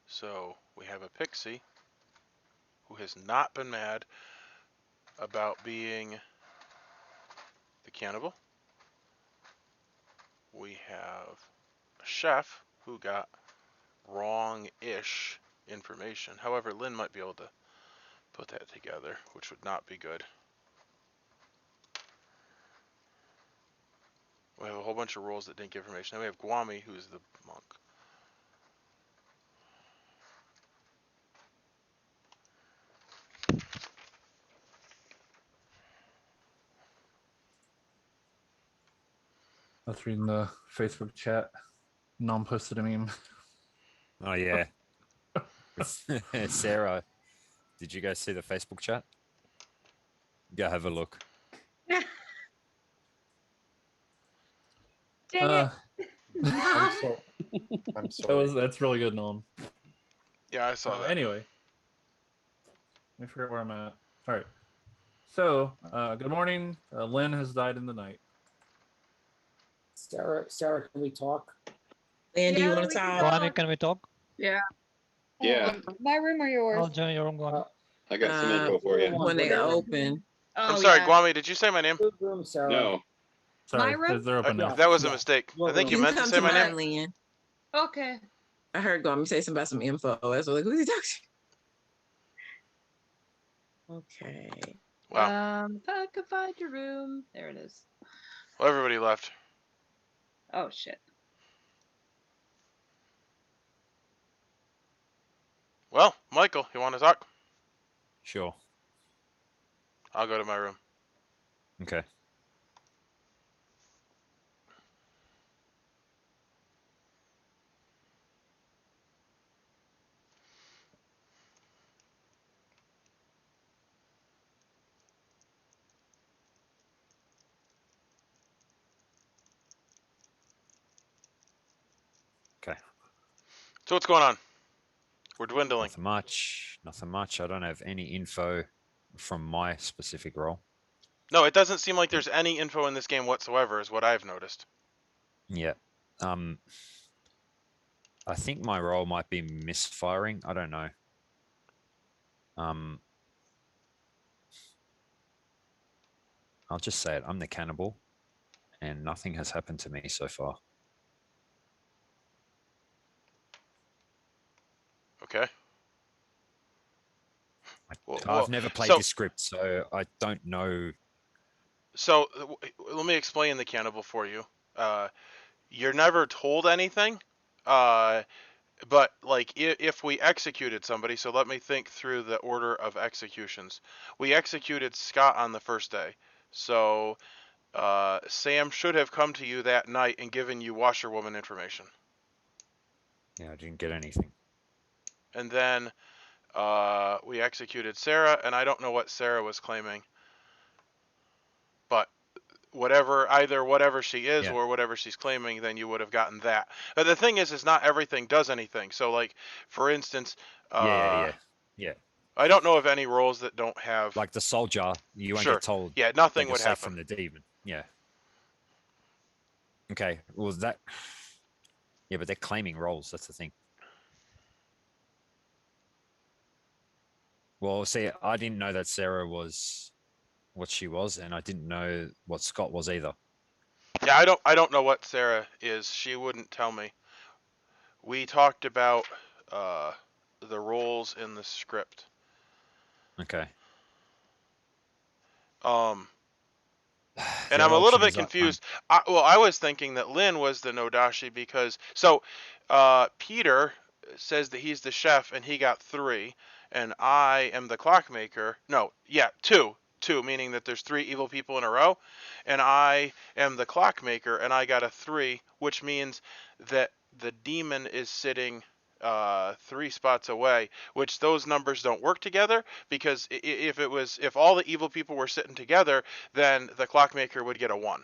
so we have a Pixie who has not been mad about being the cannibal. We have a chef who got wrong-ish information. However, Lynn might be able to put that together, which would not be good. We have a whole bunch of roles that didn't give information. Then we have Guami, who's the monk. I was reading the Facebook chat. Non posted a meme. Oh yeah. Sarah, did you guys see the Facebook chat? Go have a look. Dang I'm so, I'm sorry. that's really good, Noam. Yeah, I saw that. Anyway, let me figure out where I'm at. All right. So, good morning. Lynn has died in the night. Sarah, can we talk? Lynn, do you Yeah, want we to can talk? Guami, can we talk? Yeah. Yeah, My room or yours? I'll join your room, Guami. I got some info for you. One When they room. open. I'm Oh, sorry, yeah. Guami, did you say my name? Good room, Sarah. No, Sorry, room? they're open now. That was a Yeah. mistake. Your I think you room. You can meant to come say to my mine, name. Lynn. Okay. I heard Gommy say something about some info. I was like, who's he talking to? Okay. Wow. If I could find your room. There it is. Well, everybody left. Oh, shit. Well, Michael, you want to talk? Sure. I'll go to my room. Okay. Okay. So what's going on? We're dwindling. Nothing much. Nothing much. I don't have any info from my specific role. No, it doesn't seem like there's any info in this game whatsoever, is what I've noticed. Yeah. I think my role might be misfiring. I don't know. I'll just say it. I'm the cannibal, and nothing has happened to me so far. Okay. I've never played so- this script, so I don't know. So let me explain the cannibal for you. You're never told anything, but like if we executed somebody, so let me think through the order of executions. We executed Scott on the first day, so Sam should have come to you that night and given you Washerwoman information. Yeah, I didn't get anything. And then we executed Sarah, and I don't know what Sarah was claiming, but whatever she is Yeah. or whatever she's claiming, then you would have gotten that. But the thing is not everything does anything. So like, for instance, Yeah. I don't know of any roles that don't have Like the soldier, you won't Sure. get told. Yeah, nothing that would you're safe happen. from the demon. Yeah. Okay. Well, that. Yeah, but they're claiming roles. That's the thing. Well, see, I didn't know that Sarah was what she was, and I didn't know what Scott was either. Yeah, I don't know what Sarah is. She wouldn't tell me. We talked about the roles in the script. Okay. And The I'm a other little option bit is confused. I was thinking that Lynn was the Nodashi because Peter says that he's the chef and he got 3, and I am the clockmaker. No, yeah, 2. 2, meaning that there's 3 evil people in a row, and I am the Clockmaker, and I got a 3, which means that the demon is sitting 3 spots away, which those numbers don't work together, because if all the evil people were sitting together, then the Clockmaker would get a 1.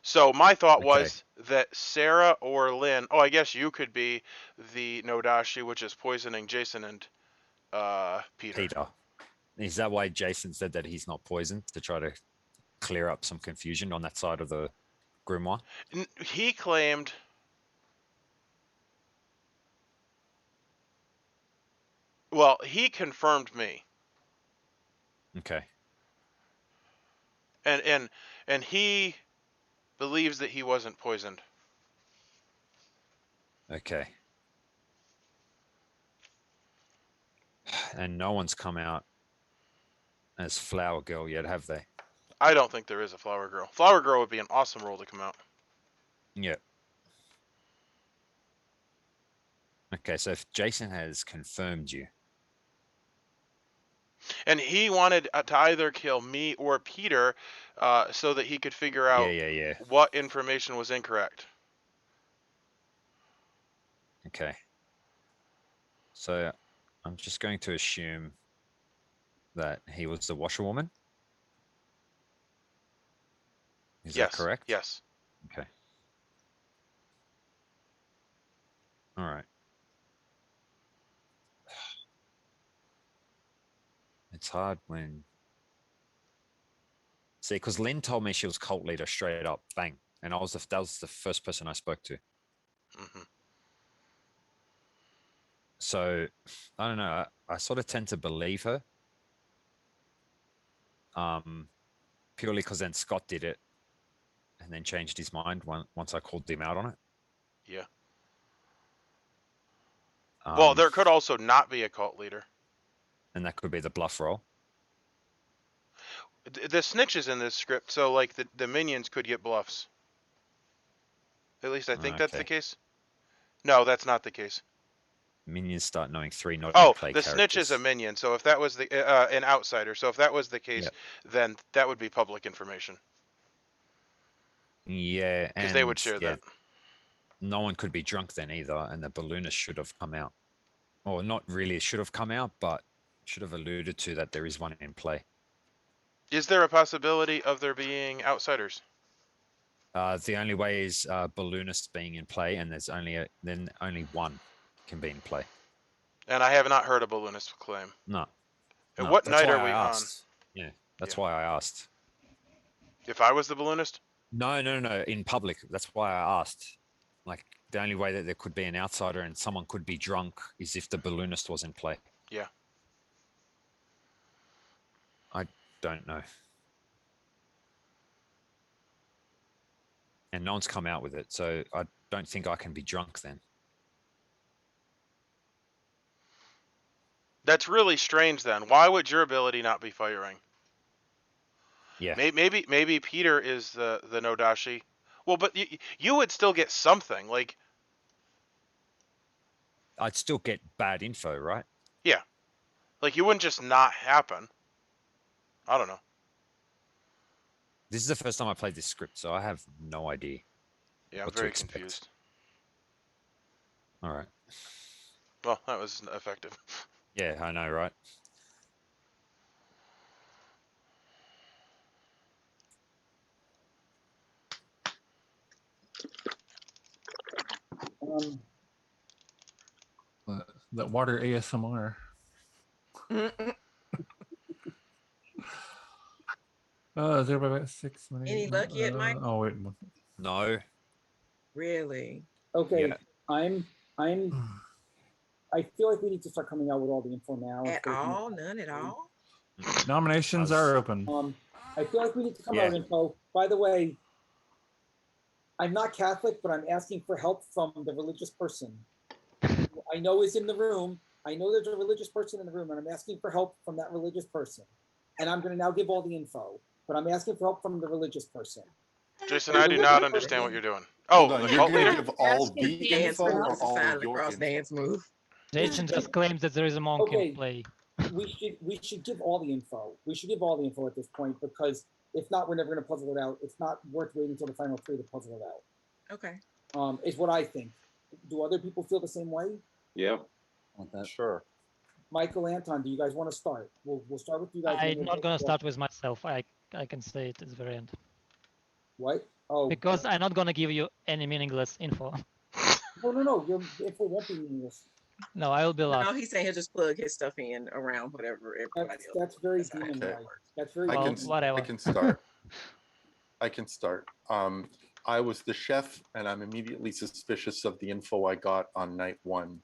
So my thought was that Sarah or Lynn, I guess you could be the Nodashi, which is poisoning Jason and Peter. Peter. Is that why Jason said that he's not poisoned, to try to clear up some confusion on that side of the grimoire? He claimed he confirmed me. Okay. And he believes that he wasn't poisoned. Okay. And no one's come out as Flower Girl yet, have they? I don't think there is a Flower Girl. Flower Girl would be an awesome role to come out. Yeah. Okay, so if Jason has confirmed you. And he wanted to either kill me or Peter so that he could figure out what information was incorrect. Okay. So I'm just going to assume that he was the Washerwoman. Is that correct? Yes. Okay. All right. It's hard when... See, because Lynn told me she was cult leader straight up, bang. And that was the first person I spoke to. Mm-hmm. So, I don't know. I sort of tend to believe her. Purely because then Scott did it and then changed his mind once I called him out on it. Yeah. Well, there could also not be a cult leader. And that could be the bluff roll. The snitch is in this script, so like the minions could get bluffs. At least I think that's the case. No, that's not the case. Minions start knowing 3 not Oh, play the characters. snitch is a minion. So if that was the an outsider, so if that was the case, then that would be public information. Yeah, because they would share that. No one could be drunk then either, and the balloonist should have come out, or not really should have come out, but should have alluded to that there is one in play. Is there a possibility of there being outsiders? The only way is balloonist being in play, and there's only one can be in play. And I have not heard a balloonist claim. No. And no, what that's night why are we I on? asked. Yeah, that's why I asked. If I was the balloonist? No. In public. That's why I asked. Like, the only way that there could be an outsider and someone could be drunk is if the balloonist was in play. Yeah. I don't know. And no one's come out with it, so I don't think I can be drunk then. That's really strange then. Why would your ability not be firing? Yeah. Maybe Peter is the Nodashi. Well, but you would still get something, like... I'd still get bad info, right? Yeah. Like, you wouldn't just not happen. I don't know. This is the first time I played this script, so I have no idea. Yeah, I'm very confused. All right. Well, that was effective. Yeah, I know, right? That water ASMR. Is everybody at 6 minutes? Any luck yet, Mike? Oh wait. No. Really? Okay, Yeah. I feel like we need to start coming out with all the info now. At all? None at all? Nominations are open. I feel like we need to come out with info. By the way, I'm not Catholic, but I'm asking for help from the religious person. I know is in the room. I know there's a religious person in the room, and I'm asking for help from that religious person. And I'm going to now give all the info, but I'm asking for help from the religious person. Jason, I do not understand what you're doing. Oh, the you're cult going to leader? give all the info or all Silent your cross info? dance move. Jason just claims that there is a monk in play. we should give all the info. We should give all the info at this point because if not, we're never going to puzzle it out. It's not worth waiting until the final three to puzzle it out. Okay. Is what I think. Do other people feel the same way? Yeah. Want that? Sure. Michael, Anton, do you guys want to start? We'll start with you guys. and then I'm we'll not go gonna to- start with myself. I can say it at the very end What? Oh, because I'm not gonna give you any meaningless info. no. Your info won't be meaningless. No, I will be No, last. he's saying he'll just plug his stuff in around whatever everybody else. That's very That's how demon Okay. like. That's very. Well, demon-like. whatever. I can start. I can start. I was the chef, and I'm immediately suspicious of the info I got on night one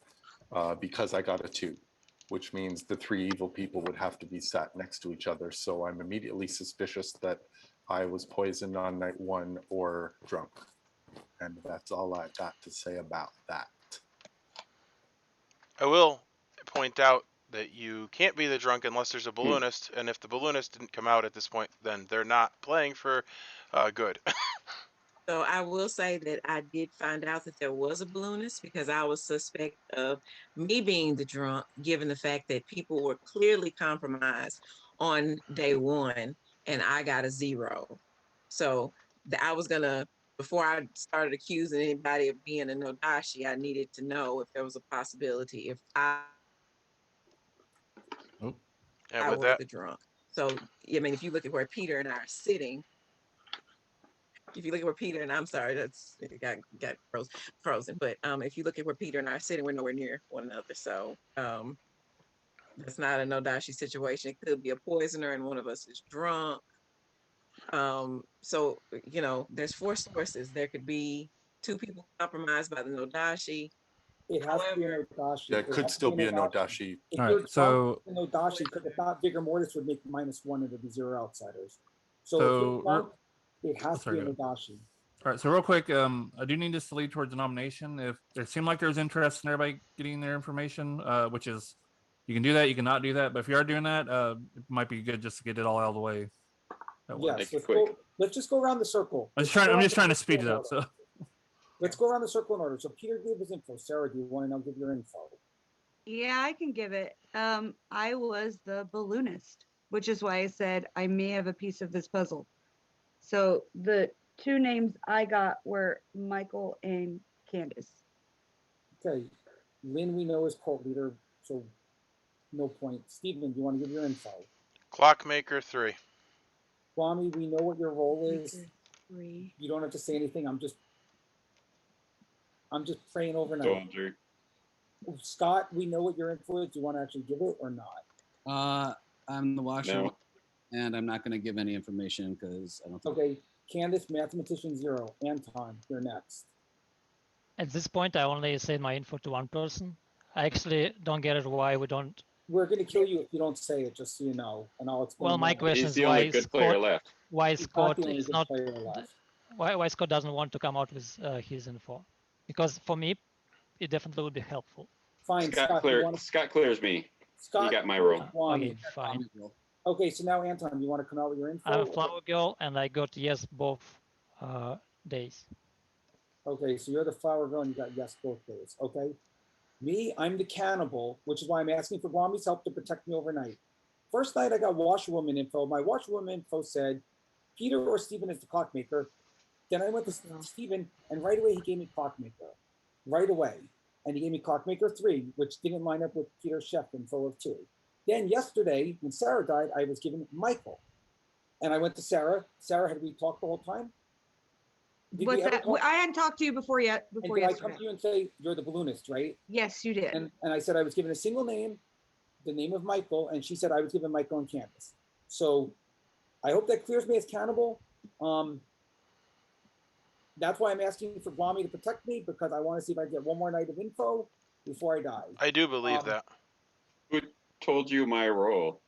because I got a 2, which means the 3 evil people would have to be sat next to each other. So I'm immediately suspicious that I was poisoned on night 1 or drunk. And that's all I got to say about that. I will point out that you can't be the drunk unless there's a balloonist, and if the balloonist didn't come out at this point, then they're not playing for good. So I will say that I did find out that there was a balloonist because I was suspect of me being the drunk, given the fact that people were clearly compromised on day 1 and I got a 0. So I was gonna, before I started accusing anybody of being a Nodashi, I needed to know if there was a possibility if I And with were that, the drunk. So I mean, if you look at where Peter and I are sitting, if you look at where Peter and I'm sorry, that's it got frozen. But if you look at where Peter and I are sitting, we're nowhere near one another. So that's not a Nodashi situation. It could be a poisoner and one of us is drunk. So there's 4 sources. There could be 2 people compromised by the Nodashi. It has to be a However, Nodashi. There could still be a Nodashi. If All you're right, so- drunk, it's a Nodashi, because if not, Vigor Mortis would make -1 and there'd be 0 outsiders. So if So, you're drunk, it has to sorry, be a go ahead. Nodashi. All right, so real quick, I do need this to lead towards a nomination. If there seemed like there's interest in everybody getting their information, which is, you can do that, you cannot do that. But if you are doing that, it might be good just to get it all out of the way. at once. Yes, Make it let's just go around the circle. I'm just trying to speed it up. So Let's go around the circle in order. So Peter gave his info. Sarah, do you want to now give your info? Yeah, I can give it. I was the balloonist, which is why I said I may have a piece of this puzzle. So the 2 names I got were Michael and Candace. Okay. Lynn, we know is cult leader, so no point. Stephen, do you want to give your info? Clockmaker 3. Kwame, we know what your role is. 3. You don't have to say anything. I'm just praying overnight. Soldier. Scott, we know what your info is. Do you want to actually give it or not? I'm the washer, No. and I'm not going to give any information because I don't think. Okay. Candace, mathematician 0. Anton, you're next. At this point, I only say my info to one person. I actually don't get it why we don't. We're going to kill you if you don't say it, just so you know, and I'll explain. Well, my why. question He's is the why only good player Scott, left. why He's Scott the only is good not, player left. why Scott doesn't want to come out with his info, because for me, it definitely would be helpful. Fine, Scott. You want to, Scott clears me. Scott, You got my role. Okay, fine. Okay, so now Anton, you want to come out with your info? I'm a flower girl, and I got yes both days. Okay, so you're the flower girl and you got yes both days. Okay. Me, I'm the cannibal, which is why I'm asking for Guami's help to protect me overnight. First night I got Washerwoman info. My Washerwoman info said Peter or Stephen is the Clockmaker. Then I went to Stephen and right away he gave me Clockmaker. Right away. And he gave me Clockmaker 3, which didn't line up with Peter's chef info of 2. Then yesterday, when Sarah died, I was given Michael. And I went to Sarah. Sarah, had we talked the whole time? Did we What's ever that? talk? I hadn't talked to you before yet. And Before did I yesterday. come to you and say, you're the balloonist, right? Yes, you did. And I said I was given a single name, the name of Michael, and she said I was given Michael and Candace. So I hope that clears me as cannibal. That's why I'm asking for Guami to protect me, because I want to see if I get one more night of info before I die. I do believe that. Who told you my role?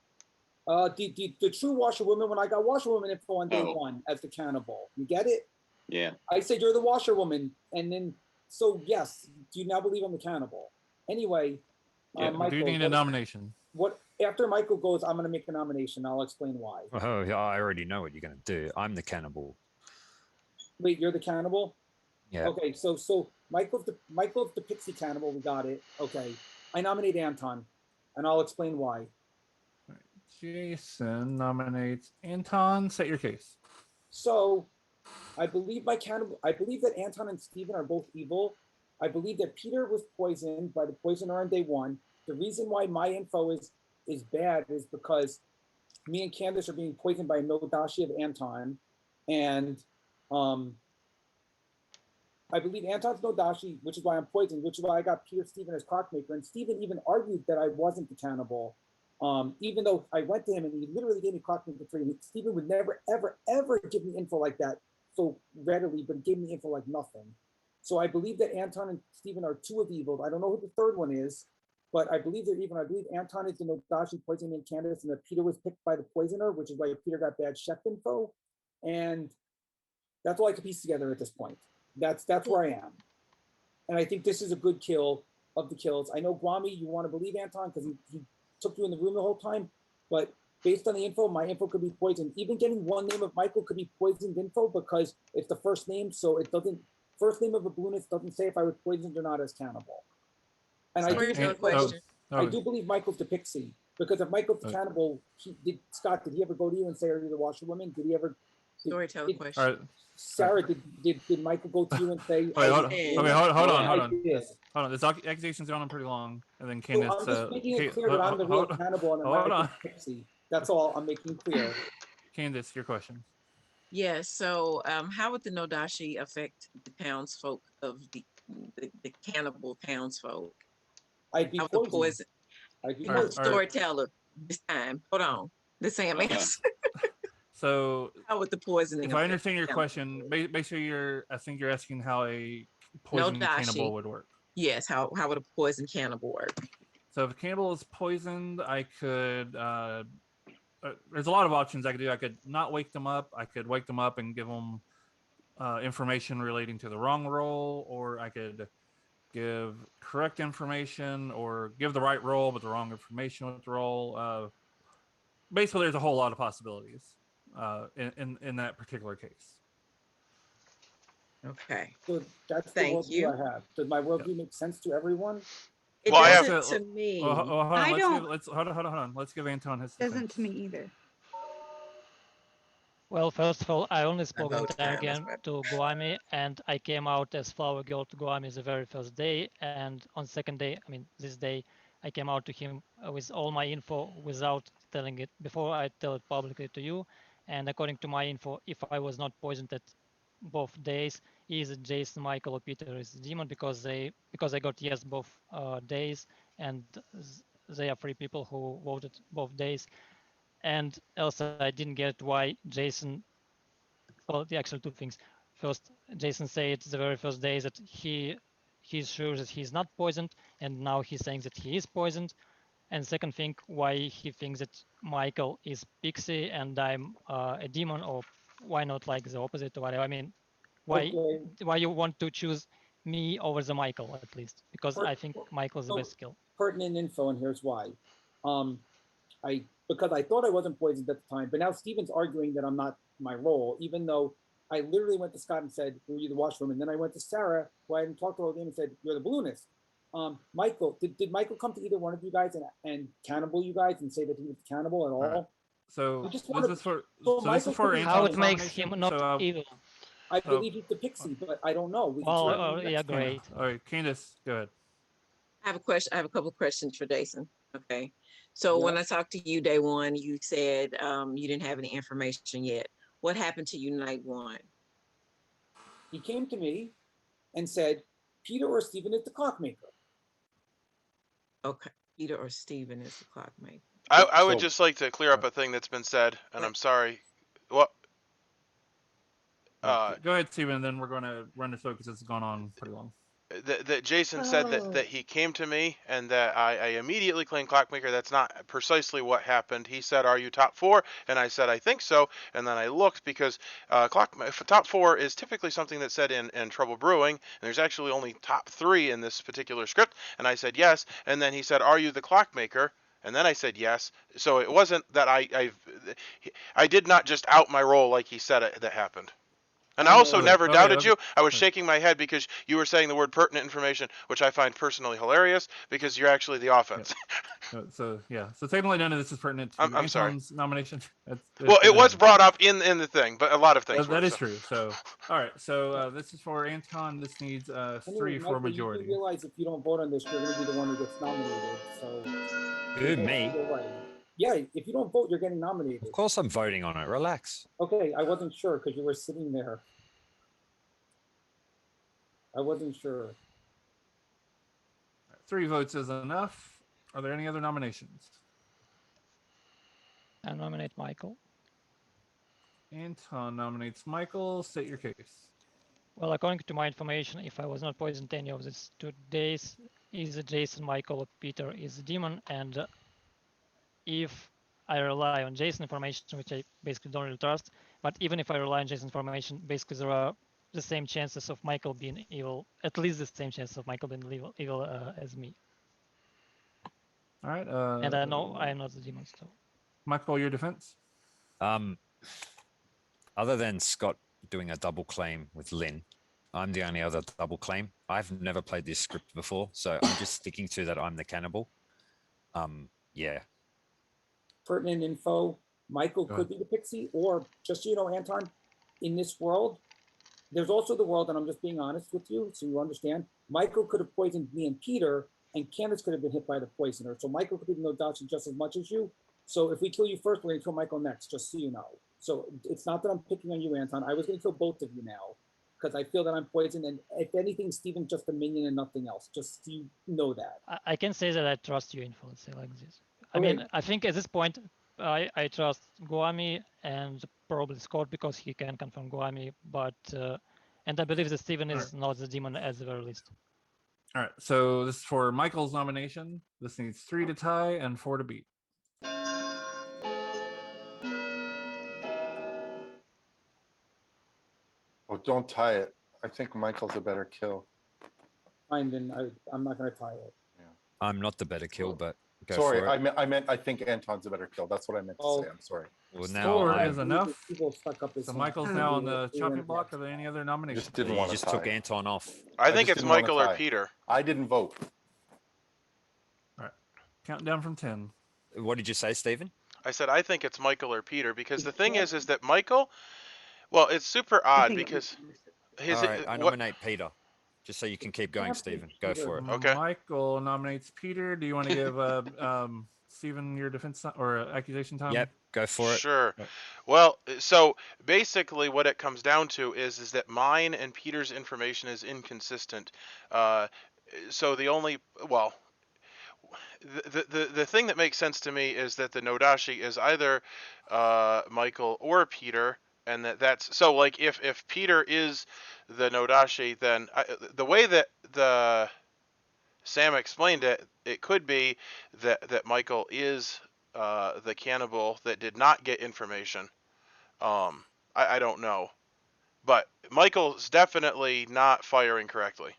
The true Washerwoman, when I got Washerwoman info on day Oh. 1 as the cannibal. You get it? Yeah. I said you're the Washerwoman, and then so yes, do you now believe I'm the cannibal? Anyway, Yeah, we Michael, do need a nomination. what after Michael goes, I'm going to make a nomination. I'll explain why. Oh, yeah, I already know what you're going to do. I'm the cannibal. Wait, you're the cannibal? Yeah. Okay, so Michael's the Pixie cannibal. We got it. Okay, I nominate Anton, and I'll explain why. Jason nominates Anton. Set your case. So I believe I believe that Anton and Steven are both evil. I believe that Peter was poisoned by the poisoner on day one. The reason why my info is bad is because me and Candace are being poisoned by Nodashi of Anton. And I believe Anton's Nodashi, which is why I'm poisoned, which is why I got Peter Steven as Clockmaker. And Steven even argued that I wasn't the cannibal. Even though I went to him and he literally gave me Clockmaker 3. Steven would never, ever, ever give me info like that so readily, but he gave me info like nothing. So I believe that Anton and Steven are two of evil. I don't know who the third one is, but I believe they're even. I believe Anton is the Nodashi poisoning Candace, and that Peter was picked by the poisoner, which is why Peter got bad chef info. And that's all I can piece together at this point. That's where I am. And I think this is a good kill of the kills. I know Guami, you want to believe Anton because he took you in the room the whole time, but based on the info, my info could be poisoned. Even getting one name of Michael could be poisoned info because it's the first name, so it doesn't. First name of a balloonist doesn't say if I was poisoned or not as cannibal. And I do believe Michael's the Pixie because if Michael's the cannibal, Scott, did he ever go to you and say, "Are you the Washerwoman?" Did he ever? Storytelling question. Right. Sarah, did Michael go to you and say? Wait, hold on. This accusation's going on pretty long, and then Candace. I'm just making it clear that I'm the real cannibal and I'm not the Pixie. That's all I'm making clear. Candace, your question. Yeah, so how would the Nodashi affect the townsfolk of the cannibal townsfolk? I'd be poison. Storyteller this time. Hold on. This ain't answer. So how would the poisoning? If I understand your question, basically I think you're asking how a poison cannibal would work. Yes, how would a poison cannibal work? So if a cannibal is poisoned, I could there's a lot of options I could do. I could not wake them up. I could wake them up and give them information relating to the wrong roll, or I could give correct information or give the right roll but the wrong information with the roll. Basically, there's a whole lot of possibilities in that particular case. Okay. So that's the worldview I have. Does my worldview make sense to everyone? It doesn't to me. Hold on. Hold on. Let's give Anton his. Doesn't to me either. Well, first of all, I only spoke again to Guami, and I came out as flower girl to Guami the very first day, and on second day, I mean this day, I came out to him with all my info without telling it before I tell it publicly to you. And according to my info, if I was not poisoned at both days, either Jason, Michael, or Peter is the demon because I got yes both days, and they are 3 people who voted both days. And also, I didn't get why Jason. Well, the actual 2 things. First, Jason said the very first day that he's sure that he's not poisoned, and now he's saying that he is poisoned. And second thing, why he thinks that Michael is Pixie and I'm a demon, or why not like the opposite or whatever. I mean, why you want to choose me over the Michael at least? Because I think Michael is the best skill. Pertinent info, and here's why. Because I thought I wasn't poisoned at the time, but now Steven's arguing that I'm not my role, even though I literally went to Scott and said, "Were you the Washerwoman?" Then I went to Sarah, who I hadn't talked to all game, and said, "You're the Balloonist." Michael, did Michael come to either one of you guys and cannibal you guys and say that he was cannibal at all? Right. So this is for how it makes him not evil. I believe he's the Pixie, but I don't know. Yeah, great. All right, Candace, go ahead. I have a question. I have a couple of questions for Jason. Okay. So when I talked to you day one, you said you didn't have any information yet. What happened to you night 1? He came to me and said, Peter or Steven is the Clockmaker. Okay. Peter or Steven is the Clockmaker. I would just like to clear up a thing that's been said, and I'm sorry. What? Go ahead, Steven, and then we're going to run this through because it's gone on pretty long. That Jason said that he came to me and that I immediately claimed Clockmaker. That's not precisely what happened. He said, "Are you top 4?" And I said, "I think so." And then I looked because top 4 is typically something that's said in Trouble Brewing. And there's actually only top 3 in this particular script. And I said yes. And then he said, "Are you the Clockmaker?" And then I said yes. So it wasn't that I did not just out my role like he said that happened. And I also never doubted you. I was shaking my head because you were saying the word pertinent information, which I find personally hilarious because you're actually the offense. So yeah, so technically none of this is pertinent to I'm sorry. Anton's nomination. Well, it was brought up in the thing, but a lot of things. That is true. So all right, so this is for Anton. This needs 3 Anyway, for Michael, majority. You do realize if you don't vote on this, you're going to be the one who gets nominated. So. Who, me? Right. Yeah, if you don't vote, you're getting nominated. Of course I'm voting on it. Relax. Okay, I wasn't sure because you were sitting there. I wasn't sure. 3 votes is enough. Are there any other nominations? I nominate Michael. Anton nominates Michael. State your case. Well, according to my information, if I was not poisoned any of these 2 days, either Jason, Michael, or Peter is a demon, and if I rely on Jason information, which I basically don't really trust, but even if I rely on Jason information, basically there are the same chances of Michael being evil, at least the same chances of Michael being evil as me. All right. And I know I am not the demon, so. Michael, your defense? Other than Scott doing a double claim with Lynn, I'm the only other double claim. I've never played this script before, so I'm just sticking to that I'm the cannibal. Yeah. Pertinent info, Michael could be the Pixie, or just so you know, Anton, in this world, there's also the world, and I'm just being honest with you, so you understand, Michael could have poisoned me and Peter, and Candace could have been hit by the poisoner, so Michael could be no doubt just as much as you. So if we kill you first, we're going to kill Michael next, just so you know. So it's not that I'm picking on you, Anton. I was going to kill both of you now, because I feel that I'm poisoned, and if anything, Steven's just a minion and nothing else, just so you know that. I can say that I trust your info, let's say like this. I mean, I think at this point, I trust Guami and probably Scott because he can confirm Guami, but and I believe that Steven is not the demon at the very least. All right, so this is for Michael's nomination. This needs 3 to tie and 4 to beat. Oh, don't tie it. I think Michael's a better kill. Fine, then I'm not going to tie it. Yeah. I'm not the better kill, but go Sorry, for it. I meant I think Anton's a better kill. That's what I meant to say. I'm sorry. Well, now 4 I is enough. So So Michael's now on the chopping block. Are there any other nominations? Just didn't you want to just tie. took Anton off. I think just it's didn't wanna Michael or tie. Peter. I didn't vote. All right, count down from 10. What did you say, Stephen? I said I think it's Michael or Peter because the thing is that Michael, well, it's super odd because his All right, I nominate Peter, just so you can keep going, Stephen. Go for it. Okay. Michael nominates Peter. Do you want to give Stephen your defense or accusation time? Yep, go for it. Sure. Well, so basically what it comes down to is that mine and Peter's information is inconsistent. So the only, well, the thing that makes sense to me is that the Nodashi is either Michael or Peter, and that's so like if Peter is the Nodashi, then the way that the Sam explained it, it could be that Michael is the cannibal that did not get information. I don't know, but Michael's definitely not firing correctly.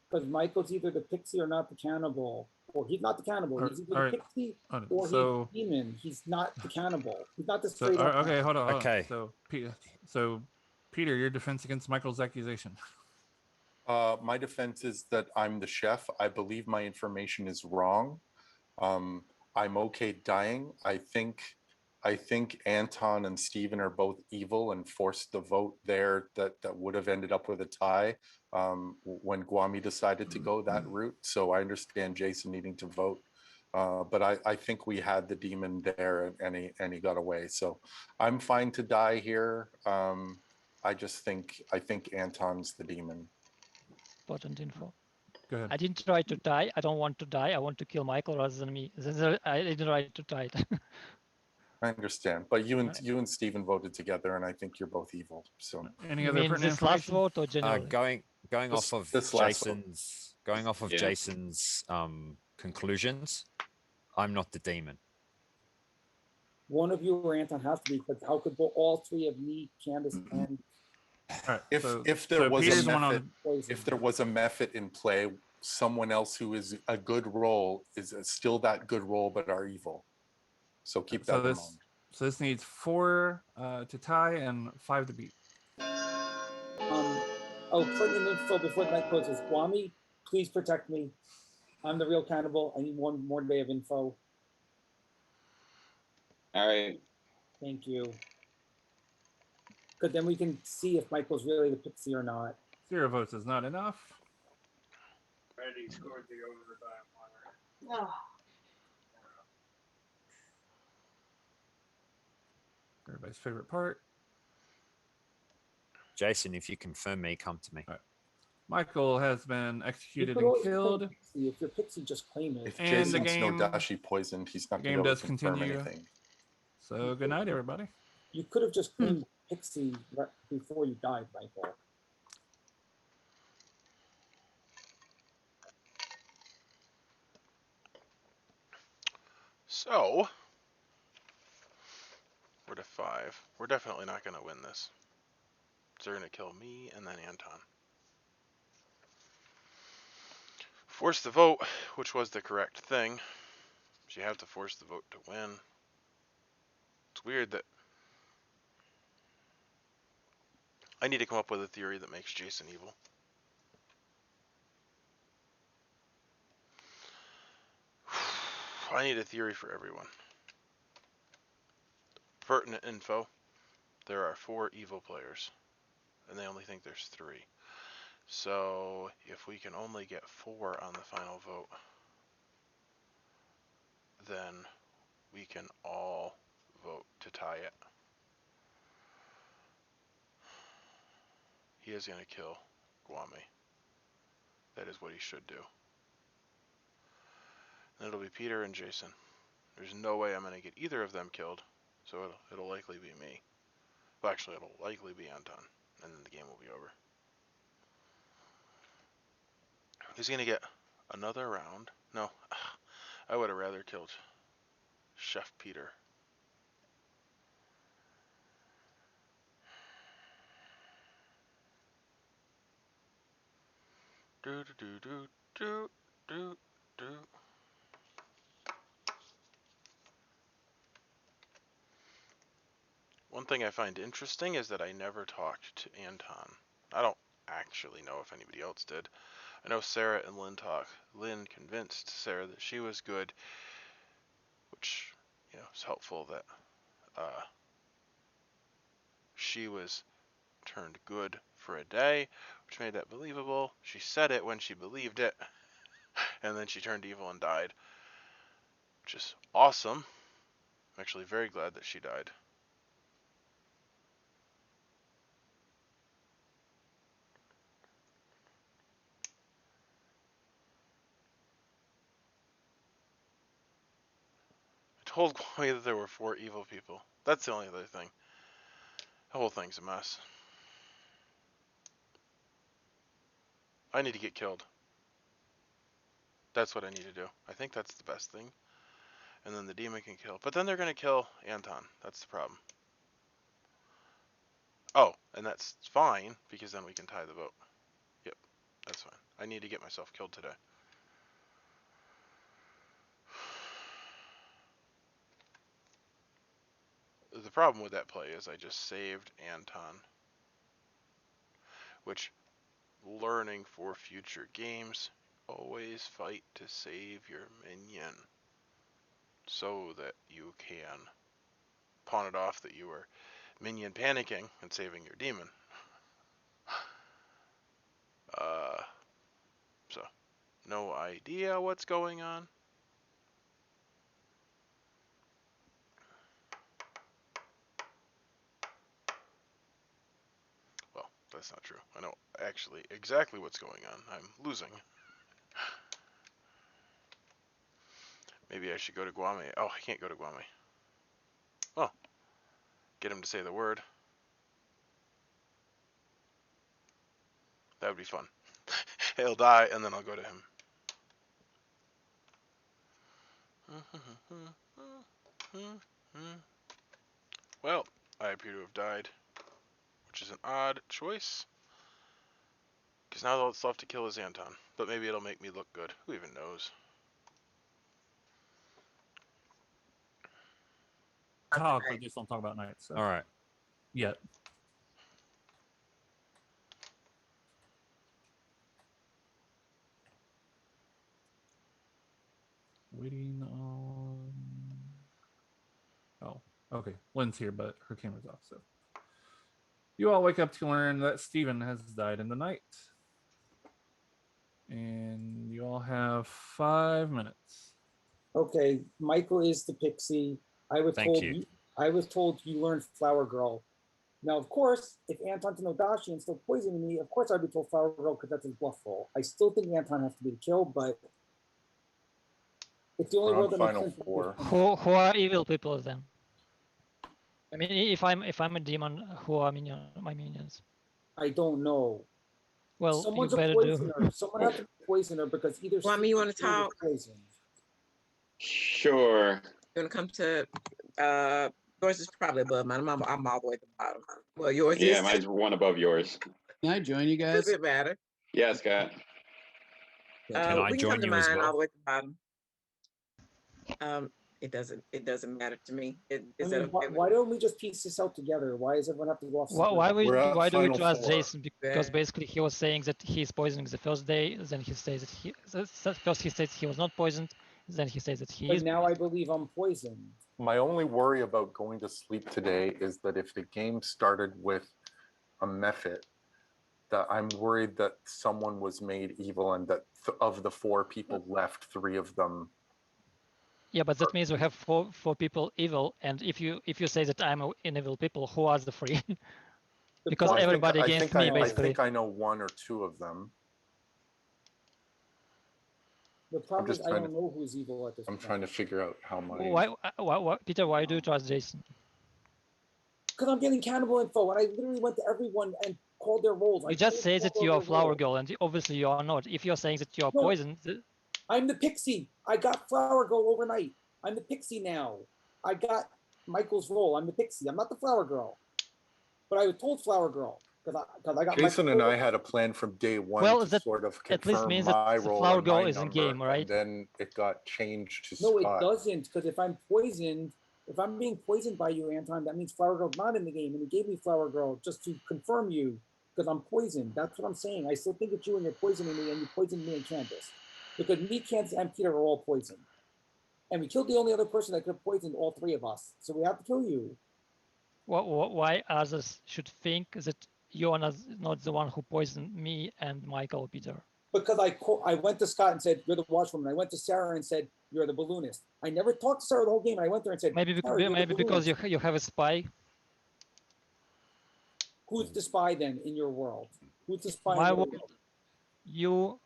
Because Michael's either the Pixie or not the cannibal. Or he's not the cannibal. He's either the Pixie or he's the demon. He's not the cannibal. He's not the straight up. Okay, hold on. Okay. So Peter, your defense against Michael's accusation. My defense is that I'm the chef. I believe my information is wrong. I'm okay dying. I think Anton and Steven are both evil and forced the vote there that would have ended up with a tie when Guami decided to go that route. So I understand Jason needing to vote. But I think we had the demon there and he got away. So I'm fine to die here. I think Anton's the demon. Important info. Go ahead. I didn't try to die. I don't want to die. I want to kill Michael rather than me. I didn't try to die. I understand, but you and Steven voted together, and I think you're both evil. So any other pertinent this last information? vote or generally? Going off of Jason's conclusions, I'm not the demon. One of you or Anton has to be, because how could all 3 of me, Candace, and Right, if there was a method in play, someone else who is a good role is still that good role, but are evil. So keep that in mind. So this needs 4 to tie and 5 to beat. pertinent info before the night closes. Guami, please protect me. I'm the real cannibal. I need one more day of info. All right. Thank you. Because then we can see if Michael's really the Pixie or not. 0 votes is not enough. Randy scored the overtime winner. Oh, Everybody's favorite part. Jason, if you confirm me, come to me. Michael has been You executed could and always claim killed. Pixie. If you're Pixie, just claim it. If And the Jason's game- no dashi poisoned, he's not going game to be able does to confirm continue. anything. So good night, everybody. You could have just claimed Pixie right before you died, Michael. So, we're to 5. We're definitely not going to win this. So they're going to kill me and then Anton. Force the vote, which was the correct thing. You have to force the vote to win. It's weird that I need to come up with a theory that makes Jason evil. I need a theory for everyone. Pertinent info. There are 4 evil players, and they only think there's 3. So if we can only get 4 on the final vote, then we can all vote to tie it. He is going to kill Guami. That is what he should do. And it'll be Peter and Jason. There's no way I'm going to get either of them killed, so it'll likely be me. Well, actually, it'll likely be Anton, and then the game will be over. He's going to get another round. No, I would have rather killed Chef Peter. Do do do do do do. One thing I find interesting is that I never talked to Anton. I don't actually know if anybody else did. I know Sarah and Lynn talk. Lynn convinced Sarah that she was good, which, you know, is helpful that she was turned good for a day, which made that believable. She said it when she believed it, and then she turned evil and died, which is awesome. I'm actually very glad that she died. I told Kwame that there were 4 evil people. That's the only other thing. The whole thing's a mess. I need to get killed. That's what I need to do. I think that's the best thing. And then the demon can kill. But then they're going to kill Anton. That's the problem. Oh, and that's fine, because then we can tie the vote. Yep, that's fine. I need to get myself killed today. The problem with that play is I just saved Anton. Which, learning for future games, always fight to save your minion. So that you can pawn it off that you were minion panicking and saving your demon. So, no idea what's going on. Well, that's not true. I know actually exactly what's going on. I'm losing. Maybe I should go to Guame. Oh, I can't go to Guame. Well, get him to say the word. That would be fun. He'll die, and then I'll go to him. Well, I appear to have died, which is an odd choice. Because now all that's left to kill is Anton. But maybe it'll make me look good. Who even knows? Talk, but just don't talk about night. So. All right. Yeah. waiting on. Oh, okay. Lynn's here, but her camera's off. So you all wake up to learn that Stephen has died in the night, and you all have 5 minutes. Okay, Michael is the Pixie. I was Thank told you. I was told you learned Flower Girl. Now, of course, if Anton's an Odashi and still poisoning me, of course I'd be told Flower Girl because that's his bluff roll. I still think Anton has to be killed, but it's the only We're on world that makes final sense. four. Who are evil people then? I mean, if I'm a demon, who are my minions? I don't know. Well, Someone's you a better poisoner. do. Someone has to be a poisoner because either. Kwame, you want to Steve or Peter was talk? poisoned. Sure. You want to come to? Yours is probably above mine. I'm all the way at the bottom. Well, yours Yeah, is. mine's one above yours. Can I join you guys? Does it matter? Yeah, Scott. Can I We can join come to you as mine all well? the way at the bottom. It doesn't matter to me. I Is mean, that okay? why don't we just piece this out together? Why does everyone have to go off? Why We're at do we final trust four. Jason? Because basically he was saying that he's poisoning the first day, then he says that first he says he was not poisoned, then he says that he But is. now I believe I'm poisoned. My only worry about going to sleep today is that if the game started with a method, that I'm worried that someone was made evil and that of the 4 people left, 3 of them. Yeah, but that means we have four people evil, and if you say that I'm an evil people, who are the 3? Because Well, everybody against me, I basically. think I know 1 or 2 of them. The problem is just I trying don't know who's evil at this I'm point. trying to figure out how my. Why, Peter? Why do you trust Jason? Because I'm getting cannibal info, and I literally went to everyone and called their roles. You just say that you are Flower Girl, and obviously you are not. If you're saying that you are poisoned, I'm the Pixie. I got Flower Girl overnight. I'm the Pixie now. I got Michael's role. I'm the Pixie. I'm not the Flower Girl, but I was told Flower Girl because I got. Jason and I had a plan from day 1 well, to that sort of at least confirm means my that the role Flower and Girl my is in number, game, right? and then it got changed to No, Scott. it doesn't, because if I'm poisoned, if I'm being poisoned by you, Anton, that means Flower Girl's not in the game, and you gave me Flower Girl just to confirm you because I'm poisoned. That's what I'm saying. I still think it's you, and you're poisoning me, and you poisoned me and Candace because me, Candace, and Peter are all poisoned, and we killed the only other person that could have poisoned all 3 of us. So we have to kill you. Why others should think that you are not the one who poisoned me and Michael or Peter? Because I went to Scott and said, you're the Washerwoman. I went to Sarah and said, you're the Balloonist. I never talked to Sarah the whole game, and I went there and said, maybe because you have a spy. Who's the spy then in your world? Who's the spy? My world, you.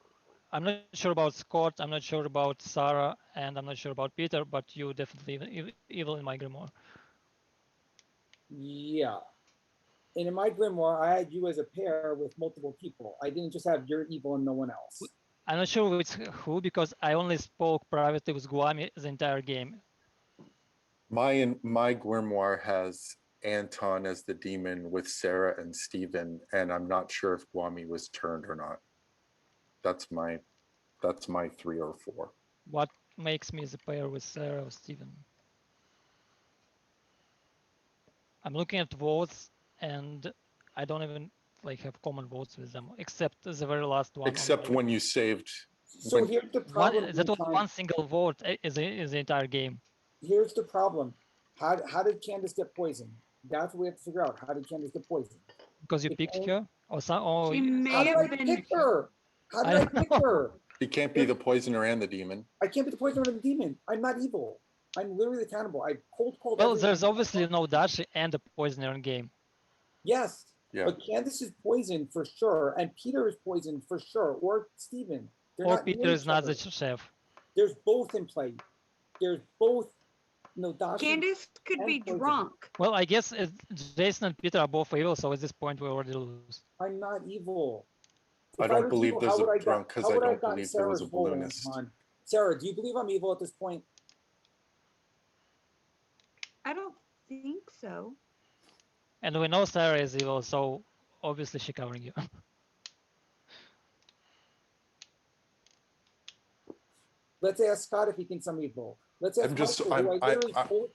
I'm not sure about Scott. I'm not sure about Sarah, and I'm not sure about Peter. But you definitely evil in my grimoire. Yeah. And in my grimoire, I had you as a pair with multiple people. I didn't just have your evil and no one else. I'm not sure which who because I only spoke privately with Guami the entire game. My grimoire has Anton as the demon with Sarah and Steven, and I'm not sure if Guami was turned or not. That's my 3 or 4. What makes me the pair with Sarah or Steven? I'm looking at votes, and I don't even have common votes with them, except the very last one. Except when you saved. So here's the problem. That was one single vote is the entire game. Here's the problem. How did Candace get poisoned? That's what we have to figure out. How did Candace get poisoned? Because you picked her, or some. Or She may how did have I been. pick her? How did I pick her? He can't be the poisoner and the demon. I can't be the poisoner and the demon. I'm not evil. I'm literally the cannibal. I cold called. Well, everyone. there's obviously no Dashi and a poisoner in game. Yes. Yeah. But Candace is poisoned for sure, and Peter is poisoned for sure, or Steven. Or Peter is not the chef. There's both in play. There's both. No, Dashi Candace could be poison. drunk. Well, I guess Jason and Peter are both evil, so at this point we already lose. I'm not evil. I don't believe there's a drunk because I don't believe there was a balloonist. Sarah, do you believe I'm evil at this point? I don't think so. And we know Sarah is evil, so obviously she's covering you. Let's ask Scott if he thinks I'm evil. Let's ask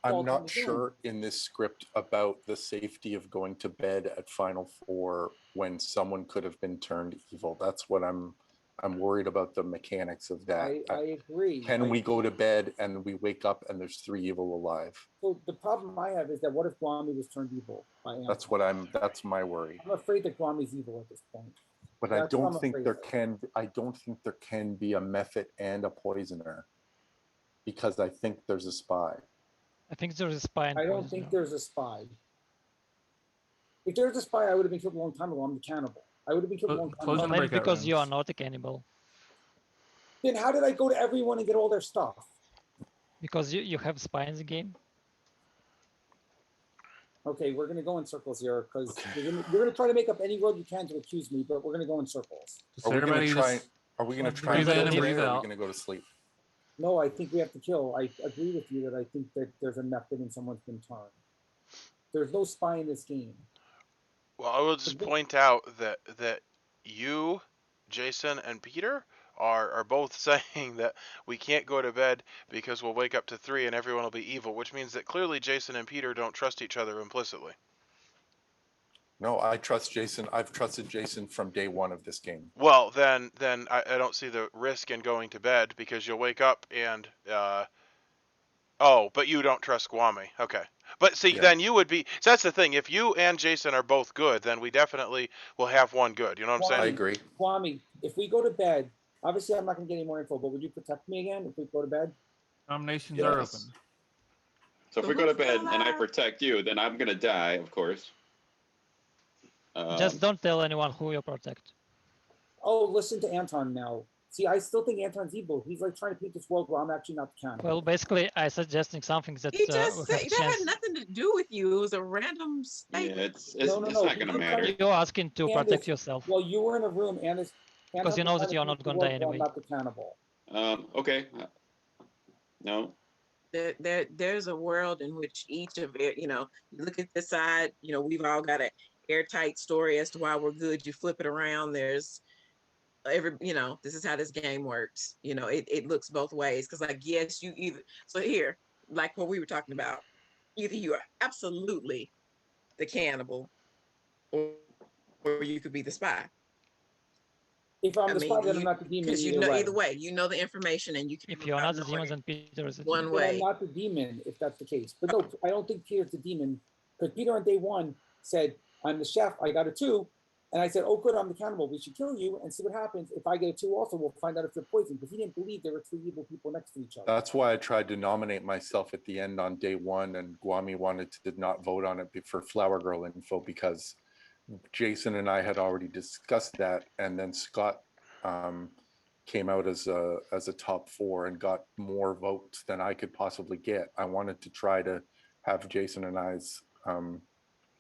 I'm not sure in this script about the safety of going to bed at Final Four when someone could have been turned evil. That's what I'm I'm worried about the mechanics of that. I agree. Can we go to bed and we wake up and there's 3 evil alive? So the problem I have is that what if Guami was turned evil by Anton? That's my worry. I'm afraid that Guami's evil at this point. But I don't think there can be a method and a poisoner, because I think there's a spy. I think there's a spy. I don't think there's a spy. If there's a spy, I would have been killed a long time ago. I'm the cannibal. I would have been killed a long time ago. Maybe because you are not a cannibal. Then how did I go to everyone and get all their stuff? Because you have spy in the game. Okay, we're going to go in circles here because you're going to try to make up any road you can to accuse me, but we're going to go in circles. Are we going to try and kill today, or are we going to go to sleep? No, I think we have to kill. I agree with you that I think that there's a method and someone's been turned. There's no spy in this game. Well, I will just point out that you, Jason, and Peter are both saying that we can't go to bed because we'll wake up to 3 and everyone will be evil, which means that clearly Jason and Peter don't trust each other implicitly. No, I trust Jason. I've trusted Jason from day 1 of this game. Well, then I don't see the risk in going to bed because you'll wake up and oh, but you don't trust Guami. Okay. But see, then you would be, so that's the thing. If you and Jason are both good, then we definitely will have one good. You know what I'm saying? I agree. Kwame, if we go to bed, obviously I'm not going to get any more info, but would you protect me again if we go to bed? Nominations are open. So if we go to bed and I protect you, then I'm going to die, of course. Just don't tell anyone who you protect. Oh, listen to Anton now. See, I still think Anton's evil. He's like trying to paint this world where I'm actually not the cannibal. Well, basically, I suggesting something that He just we said have that chance. had nothing to do with you. It was a random statement. Yeah, it's not going to matter. You're asking to Candace, protect yourself. Well, you were in a room, and because you know that you're not going to die anyway. I'm not the cannibal. Okay. No. There's a world in which each of it, you look at this side, we've all got an airtight story as to why we're good. You flip it around, there's this is how this game works. It looks both ways, because I guess you either, so here, like what we were talking about, either you are absolutely the cannibal or you could be the spy. If I'm the spy, then I'm not the demon. Because either way, you know the information, and you can. If you're not the demon, then Peter is the demon. One way. I'm not the demon, if that's the case. But no, I don't think Peter's the demon, because Peter on day 1 said, I'm the chef, I got a 2. And I said, oh, good, I'm the cannibal. We should kill you and see what happens. If I get a 2 also, we'll find out if you're poisoned. Because he didn't believe there were 3 evil people next to each other. That's why I tried to nominate myself at the end on day 1, and Guami did not vote on it for Flower Girl info, because Jason and I had already discussed that, and then Scott came out as a top 4 and got more votes than I could possibly get. I wanted to try to have Jason and I's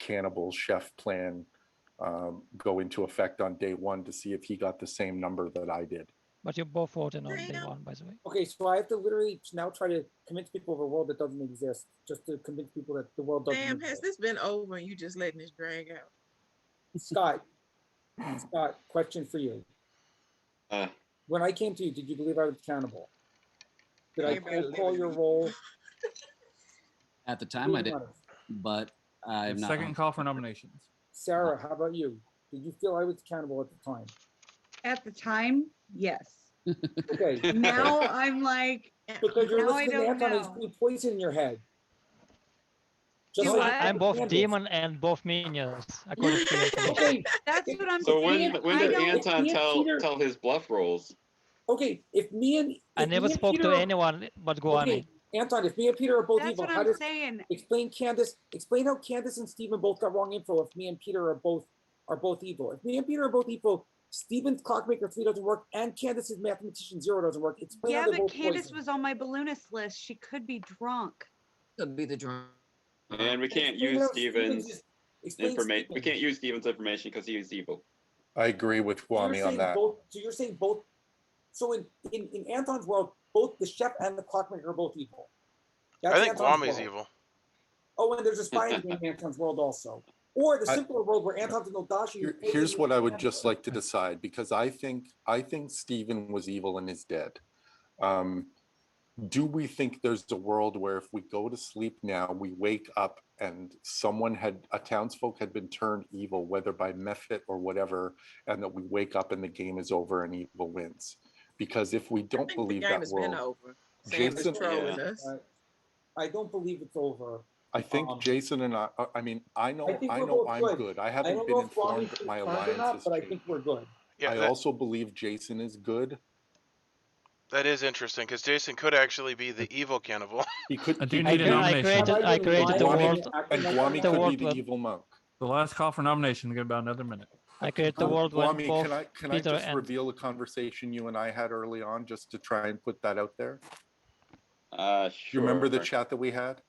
cannibal chef plan go into effect on day 1 to see if he got the same number that I did. But you both voted on day 1, by the way. Okay, so I have to literally now try to convince people of a world that doesn't exist, just to convince people that the world doesn't exist. Has this been over and you just letting this drag out? Scott, question for you. When I came to you, did you believe I was cannibal? Did I call your role? At the time, I did, but I'm not. Second call for nominations. Sarah, how about you? Did you feel I was cannibal at the time? At the time, yes. Okay. Now I'm like, because you're now I listening to don't Anton, he's know. putting poison in your head. Just You like what? I'm both Candace. demon and both minions, according to your information. Okay, That's what I'm So saying. when did Anton me and Peter- tell his bluff rolls? okay. If me and I if never me and spoke Peter to are- anyone but Guami. Okay, Anton, if me and Peter are both That's evil, what how I'm does saying. explain how Candace and Stephen both got wrong info if me and Peter are both evil? If me and Peter are both evil, Stephen's Clockmaker 3 doesn't work, and Candace's Mathematician 0 doesn't work. Explain Yeah, how they're but both Candace poison. was on my balloonist list. She could be drunk. Could be the drunk. And we can't Explain use how Steven's explain information. We Stephen's. can't use Steven's information because he is evil. I agree with So you're Guami on saying that. both. So you're saying both. So in Anton's world, both the chef and the Clockmaker are both evil. I think Anton's Guami's world. evil. Oh, and there's a spy in Anton's world also. Or the simpler world where Anton's an Odashi. Here's what I would just like to decide, because I think Stephen was evil and is dead. do we think there's a world where if we go to sleep now, we wake up and a townsfolk had been turned evil, whether by method or whatever, and that we wake up and the game is over and evil wins? Because if we I don't think the believe game that has been world, over. Sam is Jason, trolling us. I don't believe it's over. I think Jason and I mean, I know think we're both I'm good. good. I I haven't don't been know if Kwame informed that my turned or alliance not, has but I changed. think we're good. Yeah, I also believe Jason is good. that is interesting because Jason could actually be the evil cannibal. He could. I do he need could a be- I nomination. created the world. And Guami the could world be the when- evil monk. The last call for nomination. Give about another minute. I created the world when Guami, both can I Peter just and reveal a conversation you and I had early on, just to try and put that out there? Sure. You remember the chat that we had?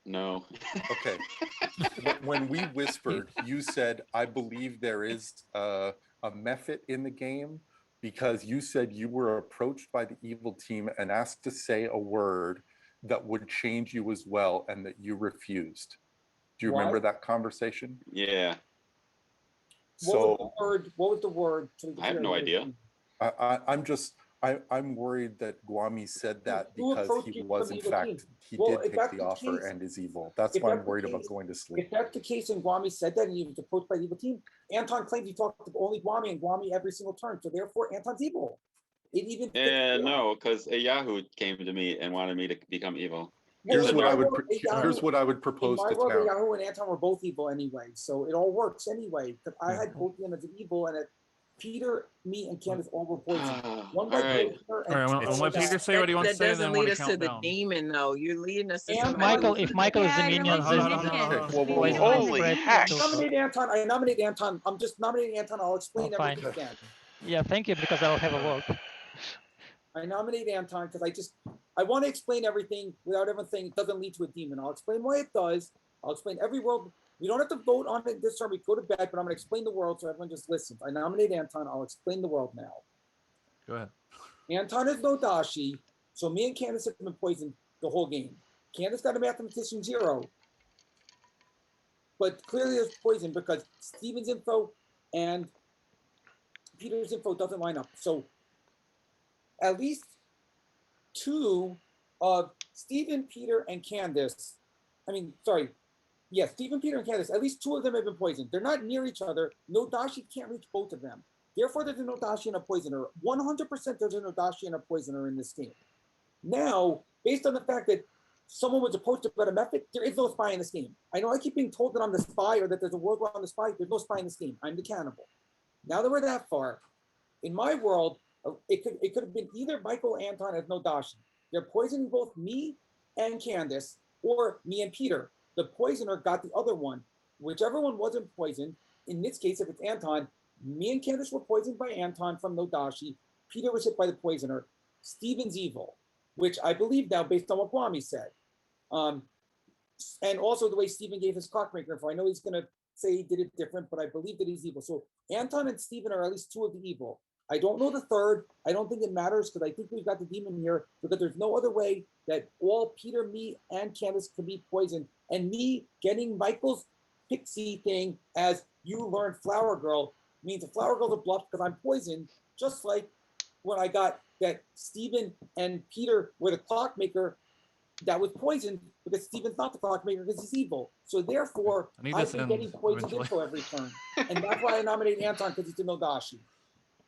No. Okay. When we whispered, you said, I believe there is a method in the game, because you said you were approached by the evil team and asked to say a word that would change you as well, and that you refused. Do you remember that conversation? Yeah. So What was the word? I have no idea. I'm worried that Guami said that Who because approached he you was from in evil fact, team? he Well, did if take that's the the offer case- and is evil. That's if why that's I'm the worried about case- going to sleep. If that's the case and Guami said that and he was approached by the evil team, Anton claims he talked to only Guami and Guami every single turn. So therefore, Anton's evil. It even fits Yeah, the- no, because a Yahoo came to me and wanted me to become evil. Here's in what my I would world, Yahoo- here's what I would In propose my to world, town. Yahoo and Anton were both evil anyway, so it all works anyway. Because I had both of them as evil, and Peter, me, and Candace all were poisoned. One by all right. poisoner, and All right, I'm two gonna by let Peter that. say what he wants to say, and That then doesn't I'm lead gonna us to count the down. demon, though. You're leading us to And somebody. If Michael is the Yeah, minion, no, then hold on, the hold on. Okay, whoa, whoa, poison whoa. is Holy spread heck. to- I nominate Anton. I'm just nominating Anton. I'll explain Oh, fine. everything again. Yeah, thank you, because I'll have a vote. I nominate Anton because I want to explain everything without everyone saying it doesn't lead to a demon. I'll explain why it does. I'll explain every world. We don't have to vote on it this term. We go to bed, but I'm going to explain the world so everyone just listens. I nominate Anton. I'll explain the world now. Go ahead. Anton is no Dashi, so me and Candace have been poisoned the whole game. Candace got a mathematician 0, but clearly there's poison because Steven's info and Peter's info doesn't line up. So at least 2 of Stephen, Peter, and Candace. Stephen, Peter, and Candace. At least 2 of them have been poisoned. They're not near each other. No Dashi can't reach both of them. Therefore, there's a no Dashi and a poisoner. 100% there's a no Dashi and a poisoner in this game. Now, based on the fact that someone was approached about a method, there is no spy in this game. I know I keep being told that I'm the spy or that there's a world where I'm the spy. There's no spy in this game. I'm the cannibal. Now that we're that far, in my world, it could have been either Michael or Anton as no Dashi. They're poisoning both me and Candace, or me and Peter. The poisoner got the other one. Whichever one wasn't poisoned, in this case, if it's Anton, me and Candace were poisoned by Anton from Nodashi. Peter was hit by the poisoner. Steven's evil, which I believe now based on what Kwame said. And also the way Steven gave his Clockmaker info. I know he's going to say he did it different, but I believe that he's evil. So Anton and Steven are at least 2 of the evil. I don't know the third. I don't think it matters because I think we've got the demon here because there's no other way that all Peter, me, and Candace can be poisoned. And me getting Michael's Pixie thing as you learned Flower Girl means the Flower Girl's a bluff because I'm poisoned, just like when I got that Steven and Peter were the Clockmaker that was poisoned because Steven's not the Clockmaker because he's evil. So therefore, I need I've this been end getting poisoned eventually. info every turn. And that's why I nominate Anton because he's a Nodashi.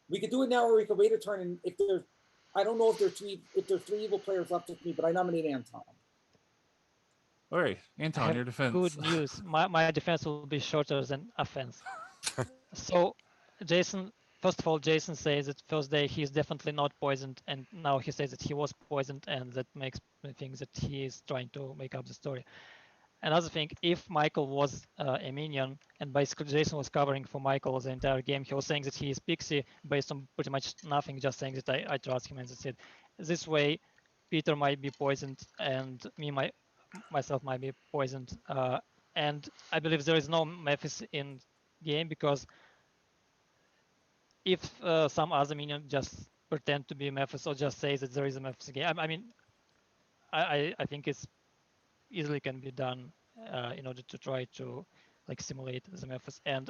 We could do it now or we could wait a turn and if there's, I don't know if there's 3 evil players left with me, but I nominate Anton. All right, I Anton, have your defense. good news. My defense will be shorter than offense. So, Jason, first of all, Jason says that first day he's definitely not poisoned, and now he says that he was poisoned, and that makes me think that he is trying to make up the story. Another thing, if Michael was a minion, and basically Jason was covering for Michael the entire game, he was saying that he is Pixie based on pretty much nothing, just saying that I trust him, and that's it. This way, Peter might be poisoned, and myself might be poisoned. And I believe there is no Memphis in game because if some other minion just pretend to be Memphis or just say that there is a Memphis game, I mean, I think it's easily can be done in order to try to like simulate the Memphis, and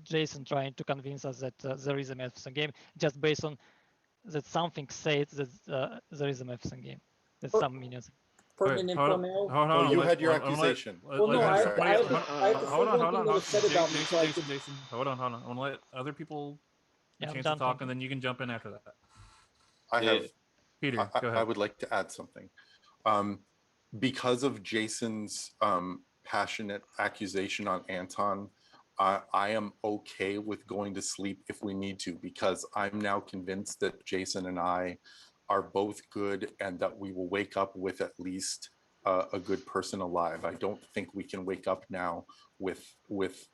Jason trying to convince us that there is a Memphis game just based on that something says that there is a Memphis game. There's some minions. Pertinent hold info on, now. hold on. you let's- had your I'm gonna let- accusation. Well, no, Let's I have have your to say hold on, one thing that was said about me. So I could, Jason, hold on. I want to let other people a Yeah, I'm chance to done talk, talking. and then you can jump in after that. I Yeah. have. Peter, go I ahead. would like to add something. Because of Jason's passionate accusation on Anton, I am okay with going to sleep if we need to, because I'm now convinced that Jason and I are both good and that we will wake up with at least a good person alive. I don't think we can wake up now with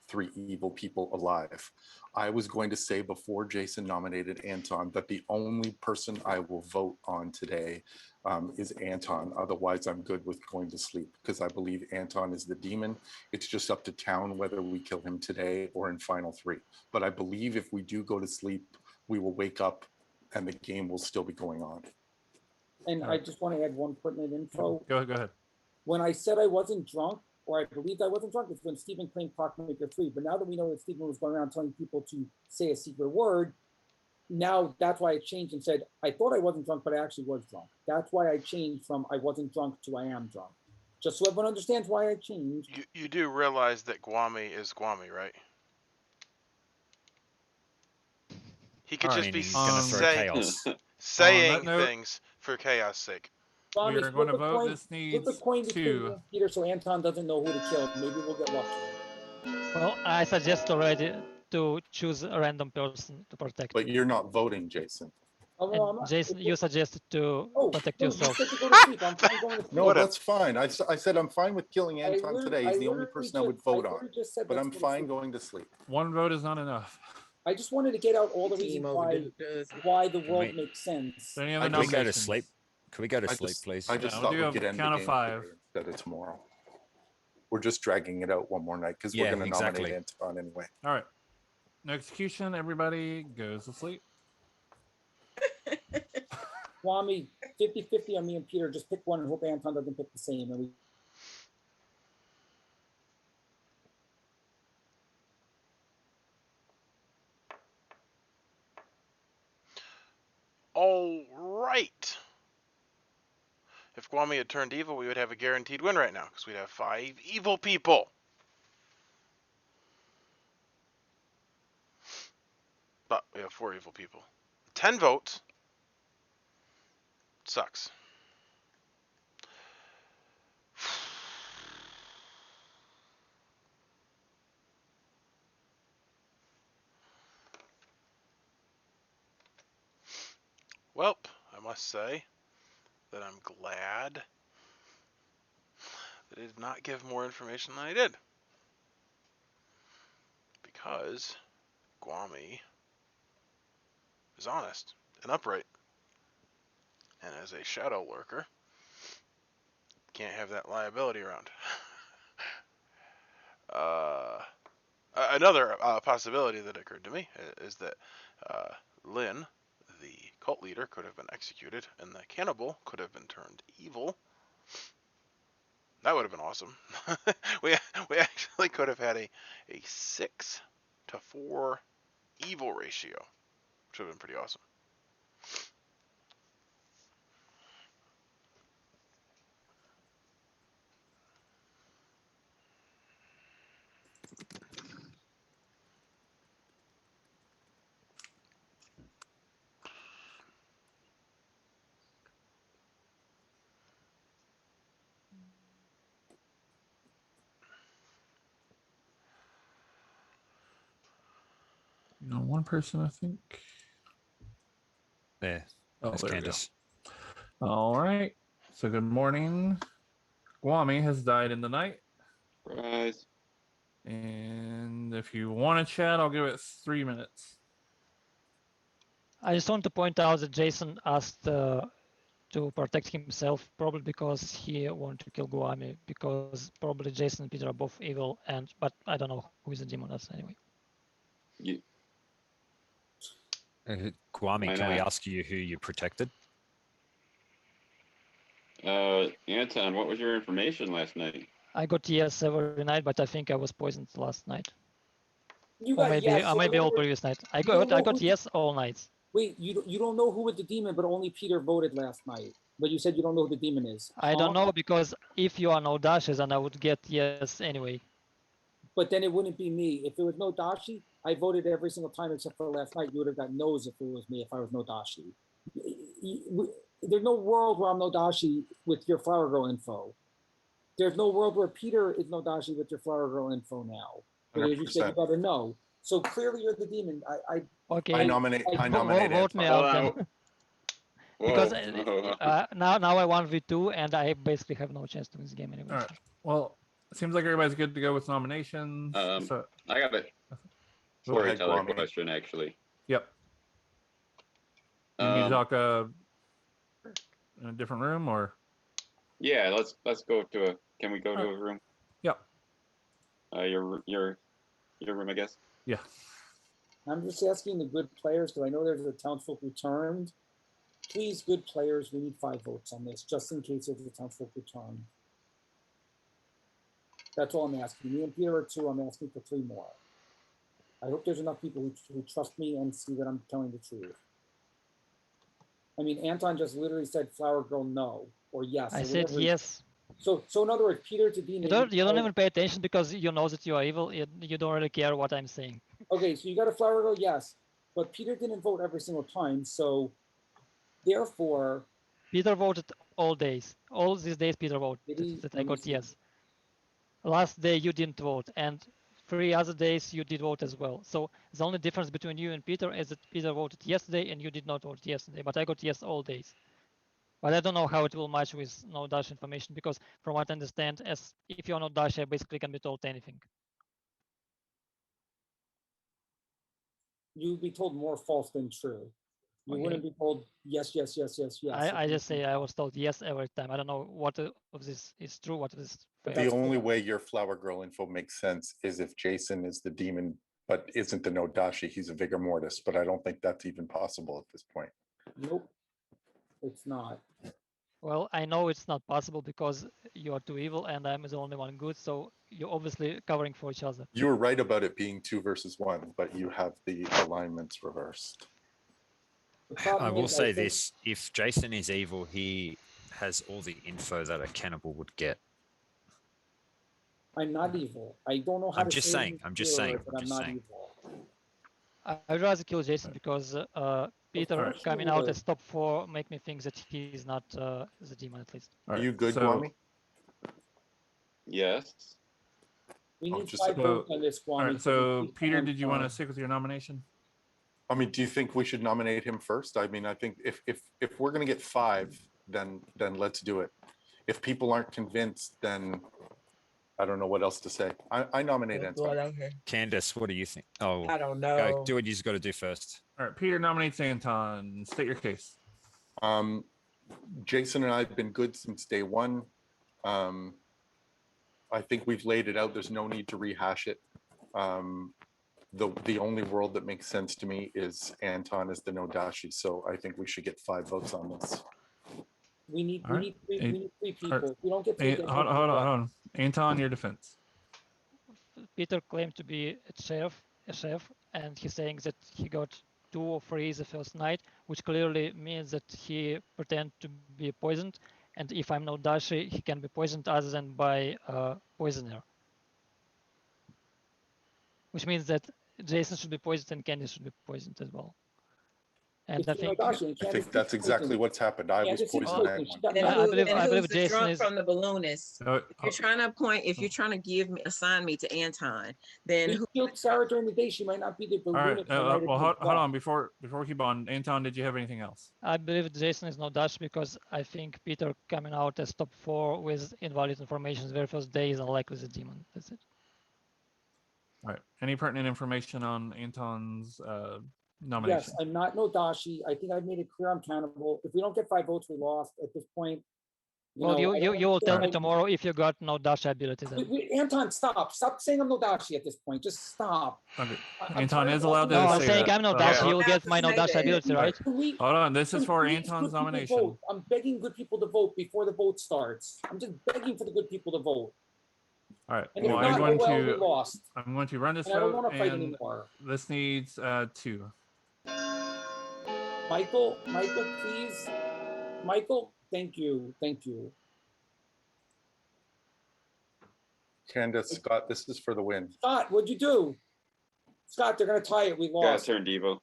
3 evil people alive. I was going to say before Jason nominated Anton that the only person I will vote on today is Anton. Otherwise, I'm good with going to sleep because I believe Anton is the demon. It's just up to town whether we kill him today or in final 3. But I believe if we do go to sleep, we will wake up and the game will still be going on. and I just want to add one pertinent info. Go ahead. When I said I wasn't drunk, or I believed I wasn't drunk, it's when Stephen claimed Clockmaker 3. But now that we know that Stephen was going around telling people to say a secret word, now that's why I changed and said, I thought I wasn't drunk, but I actually was drunk. That's why I changed from I wasn't drunk to I am drunk. Just so everyone understands why I changed. You do realize that Guami is Guami, right? He could All just right. be Meaning he's going to throw chaos. saying note- things for chaos sake. Bonnie, We are going to flip a vote. coin- This flip a needs coin between you 2. and Peter so Anton doesn't know who to kill. Maybe we'll get lucky. Well, I suggest already to choose a random person to protect. But you're not voting, Jason. Oh, no, I'm And not. Jason, you suggested to protect no, yourself. You said to go to sleep. I'm fine going to sleep. No, that's fine. I said I'm fine with killing Anton literally- today. I He's the only literally person I would just- I vote on. literally just said But let's I'm go to fine sleep. going to sleep. 1 vote is not enough. I just wanted to get out all the Team reasons over why the Can world we- makes sense. Any other Can we go to nominations? sleep? Can we go to I sleep, just, please? I just Yeah, thought we'll do we could a end the count of game 5. today instead of tomorrow. We're just dragging it out one more night because Yeah, we're going to exactly. nominate Anton anyway. All right. No execution. Everybody goes to sleep. Kwame, 50-50 on me and Peter. Just pick one and hope Anton doesn't pick the same. And we All right. If Guami had turned evil, we would have a guaranteed win right now because we'd have 5 evil people. But we have 4 evil people. 10 votes. Sucks. Well, I must say that I'm glad that I did not give more information than I did. Because Guami is honest and upright. And as a shadow lurker, can't have that liability around. Another possibility that occurred to me is that Lynn, the cult leader, could have been executed, and the cannibal could have been turned evil. That would have been awesome. we actually could have had a 6-to-4 evil ratio, which would have been pretty awesome. No, 1 person, I think. There. Oh, That's there we go. Candace. All right. So good morning. Guami has died in the night. Surprise. And if you want to chat, I'll give it 3 minutes. I just want to point out that Jason asked to protect himself, probably because he wanted to kill Guami, because probably Jason and Peter are both evil, but I don't know who is the demon that's anyway. Guami, Why can we not? ask you who you protected? Anton, what was your information last night? I got yes every night, but I think I was poisoned last night. You Or got maybe, yes, so in maybe other all words, previous night. I you don't got know who- yes all nights. Wait, you don't know who was the demon, but only Peter voted last night. But you said you don't know who the demon is. I don't Huh? know because if you are no dashes, then I would get yes anyway. But then it wouldn't be me. If there was no Dashi, I voted every single time except for last night. You would have got no's if it was me, if I was no Dashi. There's no world where I'm no Dashi with your Flower Girl info. There's no world where Peter is no Dashi with your Flower Girl info now. Because you said you 100%. gotta know. So clearly you're the demon. Okay. I nominate vote me Anton. out then. Because now I 1v2 and I basically have no chance to win this game anyway. All right. Well, it seems like everybody's good to go with nominations. So, I got a storyteller question, actually. Yep. You need to talk in a different room, or? Yeah, let's go to a. Can we go to a room? Yep. Your room, I guess. Yeah. I'm just asking the good players because I know there's a Townsfolk returned. Please, good players, we need 5 votes on this, just in case there's a Townsfolk return. That's all I'm asking. Me and Peter are 2. I'm asking for 3 more. I hope there's enough people who trust me and see that I'm telling the truth. I mean, Anton just literally said "Flower Girl" no or yes. I or said whatever. yes. So in other words, Peter's a demon. You don't even pay attention because you know that you are evil. You don't really care what I'm saying. Okay, so you got a Flower Girl, yes, but Peter didn't vote every single time. So therefore, Peter voted all days. All these days Peter voted that I got yes. Last day you didn't vote, and 3 other days you did vote as well. So the only difference between you and Peter is that Peter voted yesterday and you did not vote yesterday, but I got yes all days. But I don't know how it will match with no dash information because from what I understand, as if you're not dash, I basically can be told anything. you'd be told more false than true. You Okay. wouldn't be told yes, yes, yes, yes, yes. I just say I was told yes every time. I don't know what of this is true, what of this is fake. The only way your Flower Girl info makes sense is if Jason is the demon, but isn't the Nodashi. He's a Vigor Mortis, but I don't think that's even possible at this point. Nope, it's not. Well, I know it's not possible because you are too evil and I'm the only one good, so you're obviously covering for each other. You were right about it being 2 versus 1, but you have the alignments reversed. I will say this: if Jason is evil, he has all the info that a cannibal would get. I'm not evil. I don't know how I'm to just say saying. it I'm just saying. but I'm not evil. I'd rather kill Jason because Peter course coming you out would. as top 4 make me think that he's not the demon at least. Are you good, so- Kwame? Yes. We need just- 5 votes on this, All Kwame. right. So, Peter, did you want to stick with your nomination? I mean, do you think we should nominate him first? I mean, I think if we're going to get 5, then let's do it. If people aren't convinced, then I don't know what else to say. I nominate Anton. Candace, what do you think? Oh, I don't go, know. do what you just got to do first. All right. Peter nominates Anton. State your case. Jason and I have been good since day 1. I think we've laid it out. There's no need to rehash it. The only world that makes sense to me is Anton is the Nodashi. So I think we should get 5 votes on this. We need All right. 3 people. All right. If we don't get 3, then Hold on. Anton, your defense. Peter claimed to be a chef, and he's saying that he got 2 or 3 the first night, which clearly means that he pretended to be poisoned. And if I'm no dashi, he can be poisoned other than by a poisoner. Which means that Jason should be poisoned and Candy should be poisoned as well. And I think that's exactly what's happened. I was poisoned that one. I believe the Jason drunk is from the balloonist. If you're trying to assign me to Anton, then who killed Sarah during the day? She might not be the All right. balloonist. Well, hold on. Before we keep on, Anton, did you have anything else? I believe Jason is no dash because I think Peter coming out as top 4 with invalid information the very first day is unlikely the demon. That's it. All right. Any pertinent information on Anton's nomination? Yes, I'm not Nodashi. I think I've made it clear I'm cannibal. If we don't get 5 votes, we lost at this point. Well, you will tell me tomorrow if you got no dash ability then. Anton, stop saying I'm Nodashi at this point. Just stop. Okay. Anton is allowed to No, I'm say saying that. I'm no dash. You'll get my no dash ability, right? Hold on. This is for Please, Anton's good people nomination. vote. I'm begging good people to vote before the vote starts. I'm just begging for the good people to vote. All right. And if Well, not, I'm going we to lost. run this And I don't vote, want to fight and anymore. this needs 2. Michael, please. Michael, thank you. Candace, Scott, this is for the win. Scott, what'd you do? Scott, they're gonna tie it. We Got lost. turned Evo.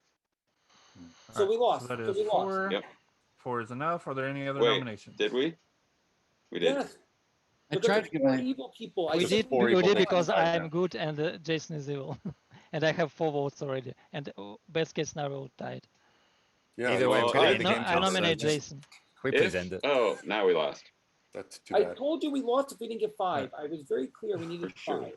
So we lost. So that So is we lost. 4. Yep. 4 is enough. Are there any other Wait, nominations? did we? We did. Yes. I But tried there's to get 4 my. evil people. We I did, said four we evil did people because tied I'm now. good and Jason is evil. And I have 4 votes already. And best case scenario tied. Yeah, Either way, well, we play if- the No, game. I till nominate seven. Jason. We please end it. Oh, now we lost. That's too I bad. told you we lost if we didn't get 5. I was very clear we needed For sure.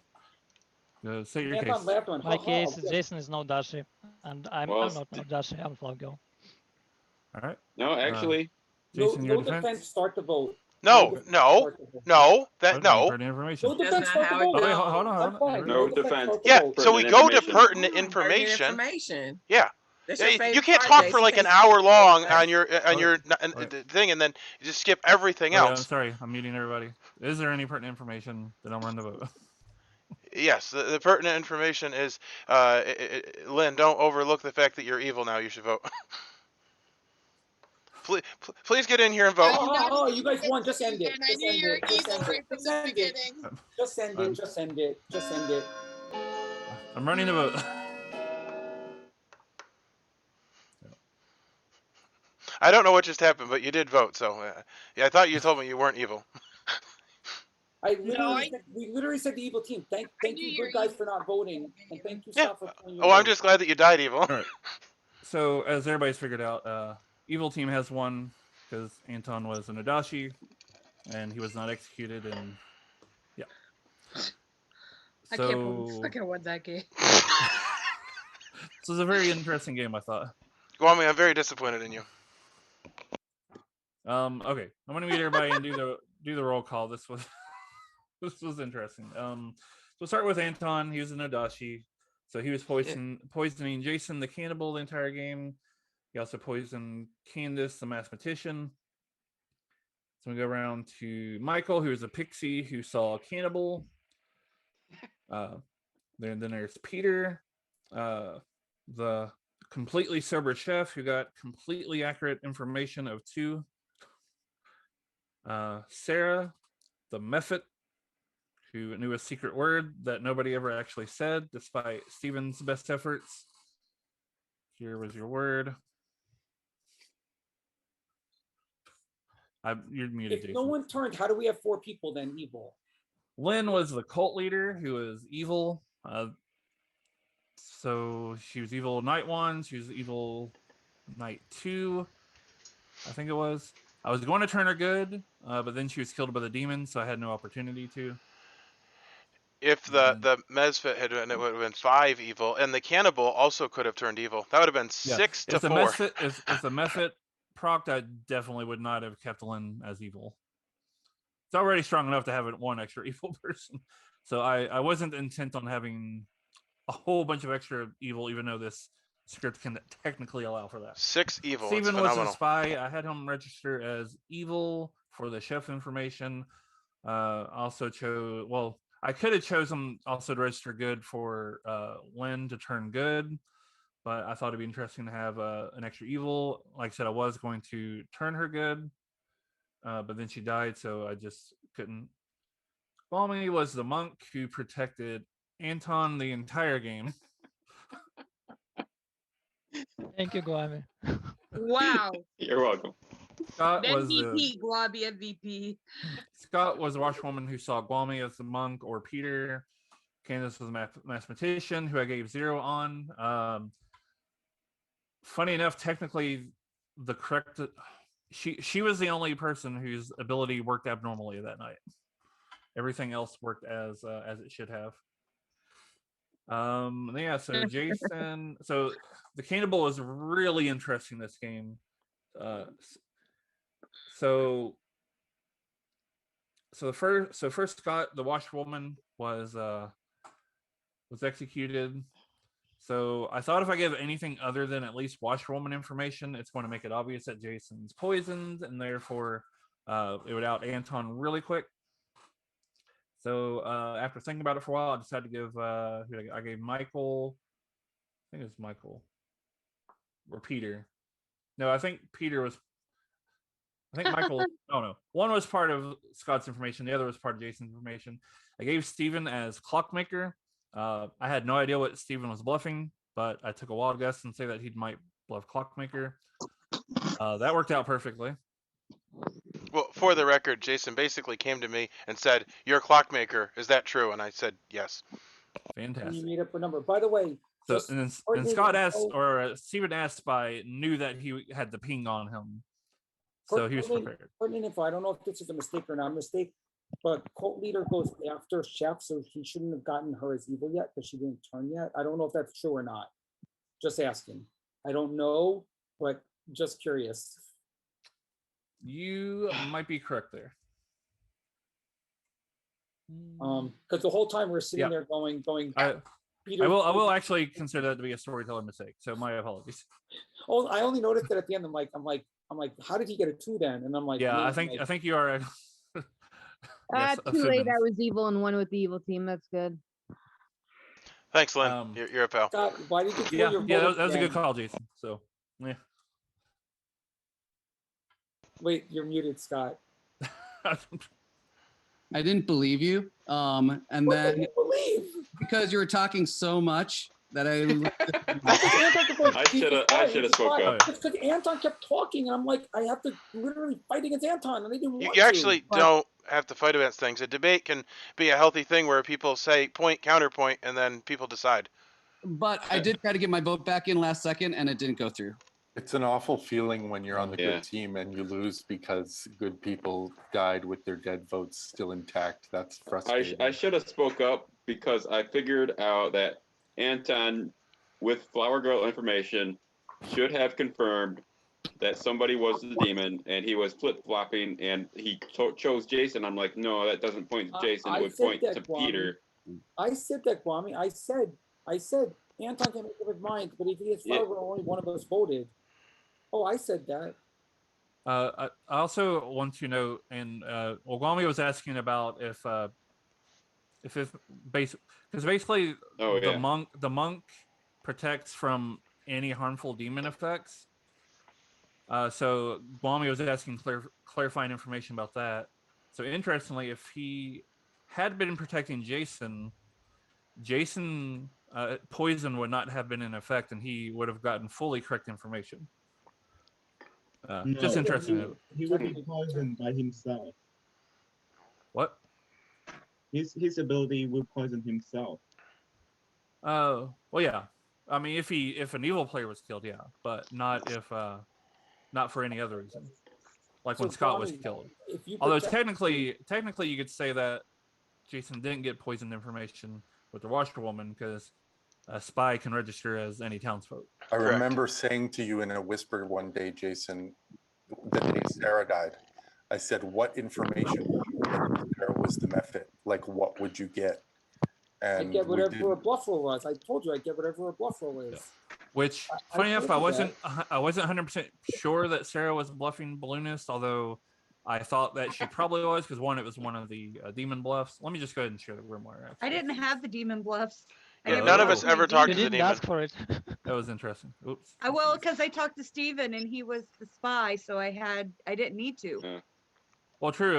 5. Say your Anton case. laughed on. My "Ha, ha, case, yes." Jason is no Dashi. And I'm Well, not no Dashi. I'm Flower Girl. All right. No, actually, Jason, no your defense. defense. Start the vote. No, defense, no, start the vote. no, that What? no. Pertinent information. No That's defense. not Start how the it vote. Oh, wait, goes. hold on. That's fine. No defense. Start the Yeah, vote. so we Pertinent go to information. pertinent Pertinent information. information. Yeah. That's Yeah, your you favorite can't part, talk Jason. for like an Casey. hour long on That's- your Okay. thing, and then you just skip everything Oh, yeah, I'm else. sorry. I'm muting everybody. Is there any pertinent information? Then I'll run the vote. Yes, the pertinent information is, Lynn, don't overlook the fact that you're evil now. You should vote. Please get in here and vote. Oh, you guys won. Just end it. And I Just knew end you were it. Just evil end right it. from Just the end it. beginning. Just end it. Just end it. Just end it. I'm running the vote. I don't know what just happened, but you did vote. So, yeah, I thought you told me you weren't evil. We literally said the evil team. Thank you, good guys, for not voting, and thank you, Yeah. Scott, for playing your Oh, I'm vote. just glad that you died evil. All right. So as everybody's figured out, evil team has won because Anton was an Adachi, and he was not executed. And yeah. I can't believe I fucking won that game. This was a very interesting game, I thought. Guami, I'm very disappointed in you. Okay, I'm gonna mute everybody and do the roll call. This was interesting. So start with Anton. He was an Adachi, so he was poisoning Jason the cannibal the entire game. He also poisoned Candace the mathematician. So we go around to Michael, who is a pixie who saw a cannibal. Then there's Peter, the completely sober chef who got completely accurate information of 2. Sarah, the Mephit, who knew a secret word that nobody ever actually said, despite Steven's best efforts. Here was your word. You're muted, If Jason. no one turned, how do we have 4 people then evil? Lynn was the cult leader who was evil. So she was evil night 1. She was evil night 2. I think it was. I was going to turn her good, but then she was killed by the demon, so I had no opportunity to. If the Mesfit had been, it would have been 5 evil, and the cannibal also could have turned evil. That would have been 6 to 4. If the Mephit procced, I definitely would not have kept Lynn as evil. It's already strong enough to have one extra evil person. So I wasn't intent on having a whole bunch of extra evil, even though this script can technically allow for that. 6 evil. Steven was a spy. I had him register as evil for the chef information. Also chose, well, I could have chosen also to register good for Lynn to turn good, but I thought it'd be interesting to have an extra evil. Like I said, I was going to turn her good, but then she died, so I just couldn't. Balmy was the monk who protected Anton the entire game. Thank you, Guami. Wow. You're welcome. Scott was MVP, Globby MVP. Scott was the washerwoman who saw Gwalmy as the monk, or Peter. Candace was a mathematician who I gave 0 on. Funny enough, technically, the correct she was the only person whose ability worked abnormally that night. Everything else worked as it should have. Yeah, so Jason, so the cannibal is really interesting this game. So first Scott, the washerwoman, was executed. So I thought if I give anything other than at least washerwoman information, it's going to make it obvious that Jason's poisoned, and therefore it would out Anton really quick. So after thinking about it for a while, I decided to give I gave Michael, I think it was Michael or Peter. No, I think Peter was. I think Michael. Oh no, one was part of Scott's information. The other was part of Jason's information. I gave Steven as Clockmaker. I had no idea what Steven was bluffing, but I took a wild guess and say that he might bluff Clockmaker. That worked out perfectly. Well, for the record, Jason basically came to me and said, "You're a Clockmaker. Is that true?" And I said, "Yes." And you Fantastic. meet up a number. By the way, So just and coordinating Scott asked, info- or Steven asked Spy knew that he had the ping on him, so he was prepared. Coordinating info. I don't know if this is a mistake or not a mistake, but cult leader goes after Chef, so he shouldn't have gotten her as evil yet because she didn't turn yet. I don't know if that's true or not. Just asking. I don't know, but just curious. You might be correct there. Because the whole time we're sitting Yeah. there going. I Peter, I will actually consider that to be a storytelling mistake. So my apologies. Oh, I only noticed that at the end. I'm like, how did he get a 2 then? And I'm like, Yeah, man, I think you are. Ah, Yes, a too late. Fibbins. I was evil and won with the evil team. That's good. Thanks, Lynn. You're a pal. Scott, why did you throw Yeah, your yeah, vote that was a good again? call, Jason. So yeah. Wait, you're muted, Scott. I didn't believe you. And What then did you believe? because you were talking so much that I I should have spoke up. It's because Anton kept talking, and I'm like, I have to literally fight against Anton, and I didn't want You to. actually don't have to fight against things. A debate can be a healthy thing where people say point, counterpoint, and then people decide. But I did try to get my vote back in last second, and it didn't go through. It's an awful feeling when you're on the Yeah. good team and you lose because good people died with their dead votes still intact. That's frustrating. I should have spoke up because I figured out that Anton, with Flower Girl information, should have confirmed that somebody was the demon, and he was flip-flopping, and he chose Jason. I'm like, no, that doesn't point to Jason. It would said point that, to Kwame. Peter. I said that, Kwame. I said Anton can make up his mind, but if he is Yeah. only one of us voted. Oh, I said that. I also want to note, and Ogwami was asking about if basically Oh, the yeah. monk protects from any harmful demon effects. So Gwami was asking clarifying information about that. So interestingly, if he had been protecting Jason, poison would not have been in effect, and he would have gotten fully correct information. Just interesting. He would be poisoned by himself. What? His ability would poison himself. Oh, well, yeah. I mean, if an evil player was killed, yeah, but not for any other reason. Like when So, Scott was Kwame, killed. if you Although protect- technically, you could say that Jason didn't get poisoned information with the Washerwoman because a spy can register as any townsfolk. I remember saying to you in a whisper one day, Jason, the day Sarah died, I said, what information would you get if Sarah was the method? Like, what would you get? I And get we whatever a didn't. bluff roll was. I told you I get whatever a bluff roll is. Which, I funny enough, I told you wasn't 100% sure that Sarah was bluffing Balloonist, although I thought that she probably was because it was one of the demon bluffs. Let me just go ahead and share the grimoire. Actually. I didn't have the demon bluffs. I Yeah, never none of told us my ever demon. talked You to the didn't demon. ask for it. That was interesting. Oops. Well, because I talked to Steven and he was the spy, so I didn't need to. Well, true.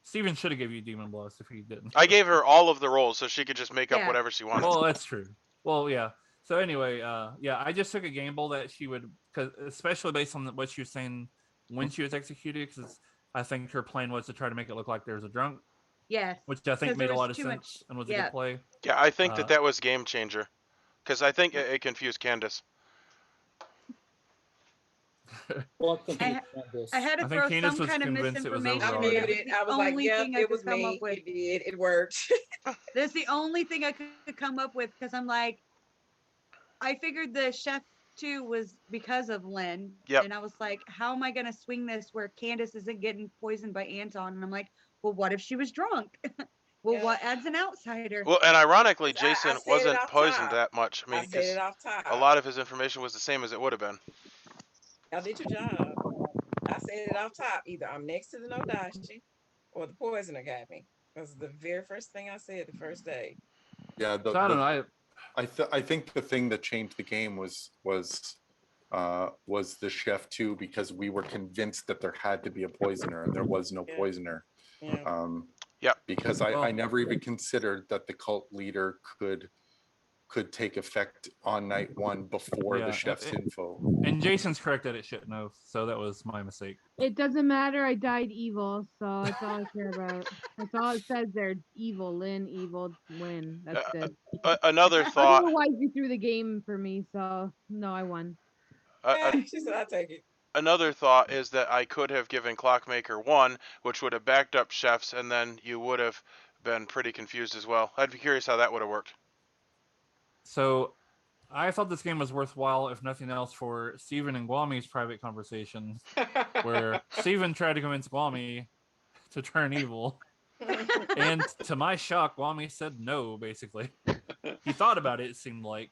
Steven should have given you demon bluffs if he didn't. I gave her all of the rolls so she could just make up Yeah. whatever she wanted. Well, that's true. Well, yeah. So anyway, I just took a gamble that she would, because especially based on what she was saying when she was executed, because I think her plan was to try to make it look like there was a drunk. Yes. Which I think 'cause made there a was lot of too sense much- and was a yeah. good play. Yeah, I think that was game changer, because I think it confused Candace. Well, I had to I think throw Candace some was kind of convinced it was misinformation. over I in there. already. muted. It's I the was like, only yep, thing I it could was come me. up with. It did. It worked. That's the only thing I could come up with because I'm like, I figured the chef too was because of Lynn. Yep. And I was like, how am I going to swing this where Candace isn't getting poisoned by Anton? And I'm like, well, what if she was drunk? Well, what adds an outsider? Well, and ironically, 'Cause I Jason said it wasn't off poisoned top. that much. I mean, I said it because off top. a lot of his information was the same as it would have been. Y'all did your job. I said it off top. Either I'm next to the Nodashi or the poisoner got me. That was the very first thing I said the first day. Yeah, So I don't know. I think the thing that changed the game was was the chef too, because we were convinced that there had to be a poisoner and there was no Yeah. poisoner. Yeah. Because I never even considered that the cult leader could take effect on night one before Yeah, the chef's info. And Jason's correct that it shouldn't have, so that was my mistake. It doesn't matter. I died evil, so that's all I care about. That's all it says there. Evil, Lynn, evil, win. That's it. Another thought. Otherwise, you threw the game for me, so no, I won. She said, "I'll take it." Another thought is that I could have given Clockmaker 1, which would have backed up chefs, and then you would have been pretty confused as well. I'd be curious how that would have worked. So I thought this game was worthwhile, if nothing else, for Steven and Guami's private conversation, where Steven tried to convince Guami to turn evil. And to my shock, Guami said no, basically. He thought about it, it seemed like.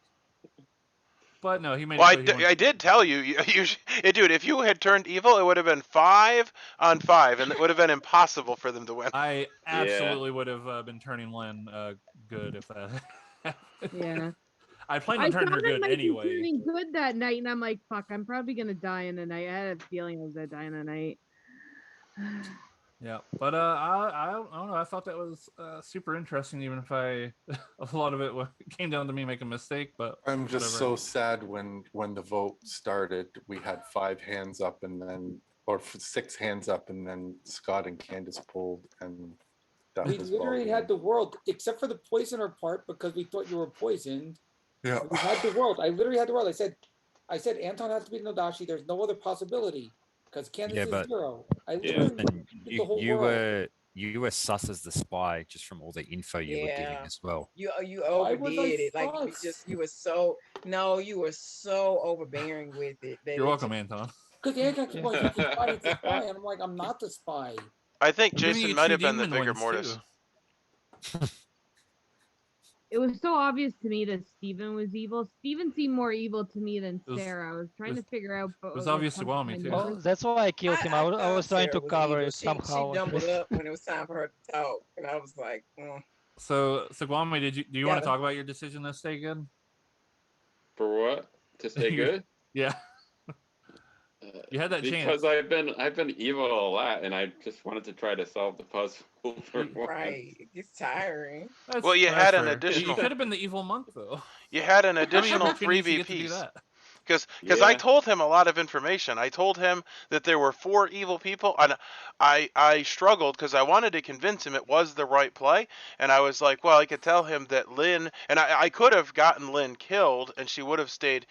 But no, he made Well, it I did tell you, dude, if you had turned evil, it would have been 5 on 5, and it would have been impossible for them to win. I absolutely would have been turning Lynn good if that happened. Yeah. I planned on turning her good anyway. Turning good that night, and I'm like, fuck, I'm probably gonna die in the night. I had a feeling I was gonna die in the night. Yeah, but I don't know. I thought that was super interesting, even if a lot of it came down to me making a mistake. But I'm just whatever. so sad when the vote started, we had 5 hands up and then, or 6 hands up, and then Scott and Candace pulled, and that We was literally ballgame. had the world, except for the poisoner part, because we thought you were poisoned. Yeah. We had the world. I literally had the world. I said Anton has to be Nodashi. There's no other possibility because Candace is 0. I literally And did the whole you world. were sus as the spy just from all the info you were giving as well. You Why was I overdid it. Like you were so you were so overbearing with it. That You're it welcome, Anton. Because Anton kept going, "He's the spy, he's the spy," and I'm like, I'm not the spy. I think I'm giving Jason you might 2 have been the demon bigger wins, Mortis. too. It was so obvious to me that Steven was evil. Steven seemed more evil to me than Sarah. I was trying to figure out. It was obvious to Guami, too. Oh, that's why I killed him. I was trying to Sarah was cover evil. it She somehow. doubled up when it was time for her to talk, and I was like, So Guami, do you want Yeah. to talk about your decision to stay good? For what? To stay good? Yeah. You had that because chance. I've been evil a lot, and I just wanted to try to solve the puzzle for once. right, it gets tiring. Well, you That's had an fair. additional. You could have been the evil monk, though. You had an How many additional opportunities do you freebie get to do piece. that? Because I told him a lot of information. I told him that there were 4 evil people, and I struggled because I wanted to convince him it was the right play. And I was like, well, I could tell him that Lynn, and I could have gotten Lynn killed, and she would have stayed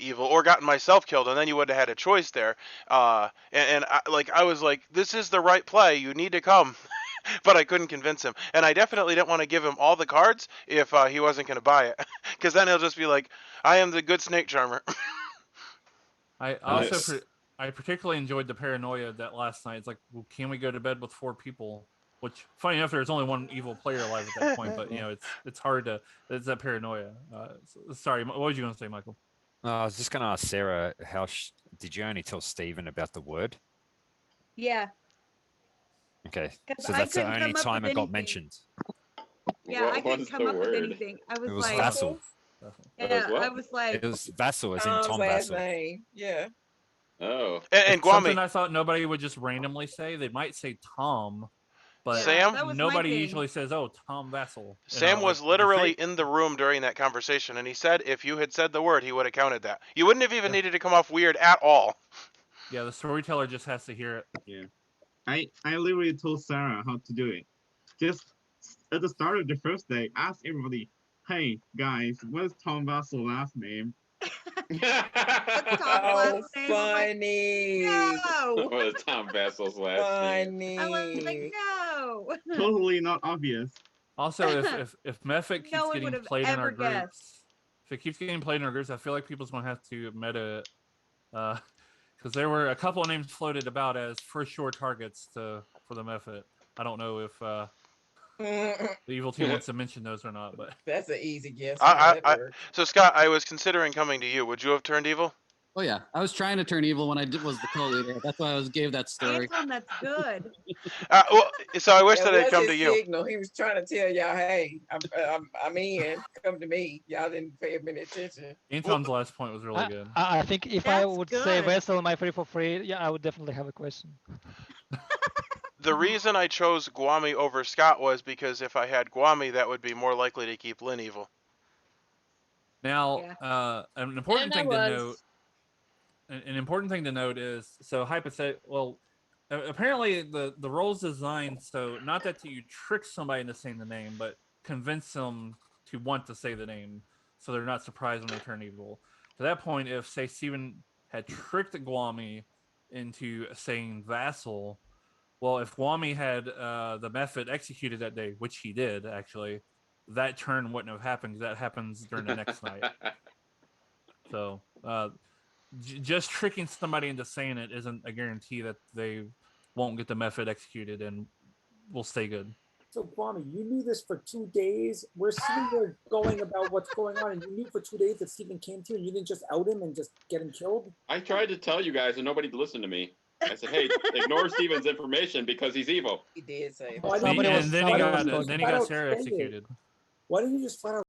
evil, or gotten myself killed, and then you would have had a choice there. And I was like, this is the right play. You need to come. But I couldn't convince him, and I definitely didn't want to give him all the cards if he wasn't going to buy it, because then he'll just be like, "I am the good snake charmer." I also I particularly enjoyed the paranoia that last night. It's like, well, can we go to bed with 4 people? Which, funny enough, there's only 1 evil player alive at that point, but it's hard to. It's that paranoia. Sorry, what was you going to say, Michael? I was just going to ask Sarah, did you only tell Steven about the word? Yeah. Okay, 'Cause so I that's the couldn't only come up time with it got anything. mentioned. Yeah, I couldn't come up with anything. I was, It was like, vassal. yeah, I was like, It was vassal, as in Tom's Tom last Vassal. name. Yeah. Oh. And It's something I thought nobody would just randomly say. They might say Tom, but Sam? That was my nobody thing. usually says, "Oh, Tom Vassal." Sam was literally in the room during that conversation, and he said if you had said the word, he would have counted that. You wouldn't have even needed to come off weird at all. Yeah, the storyteller just has to hear it. Yeah. I literally told Sarah how to do it. Just at the start of the first day, ask everybody, hey guys, what's Tom Vassal's last name? Oh, funny. No. What is Tom Vassal's last name? Funny. I was like, no. Totally not obvious. Also, if Mephic keeps No one getting would have played in ever our groups, guessed. if it keeps getting played in our groups, I feel like people's gonna have to meta, because there were a couple of names floated about as for sure targets for the Mephit. I don't know if the evil team wants to mention those or not, but That's an easy guess. So Scott, I was considering coming to you. Would you have turned evil? Oh yeah, I was trying to turn evil when I was the cult leader. That's why gave that story. Anton, that's good. Well, so I wish That that I'd was come his to you. signal. He was trying to tell y'all, hey, I'm in. Come to me. Y'all didn't pay him any attention. Anton's last point was really good. I think if I That's would say good. Vessel my free for free, yeah, I would definitely have a question. The reason I chose Guami over Scott was because if I had Guami, that would be more likely to keep Lynn evil. Now, an important thing to note. An important thing to note is so hypothetical. Well, apparently the role's designed so not that you trick somebody into saying the name, but convince them to want to say the name, so they're not surprised when they turn evil. To that point, if say Steven had tricked Guami into saying vassal, well, if Guami had the method executed that day, which he did actually, that turn wouldn't have happened because that happens during the next night. So just tricking somebody into saying it isn't a guarantee that they won't get the method executed and will stay good. So, Kwame, you knew this for 2 days. We're sitting there going about what's going on, and you knew for 2 days that Steven came to you, and you didn't just out him and just get him killed? I tried to tell you guys, and nobody listened to me. I said, "Hey, ignore Steven's information because he's evil." He did say Why that. didn't you And just then flat he out- got flat out Sarah say it? executed. Why didn't you just flat out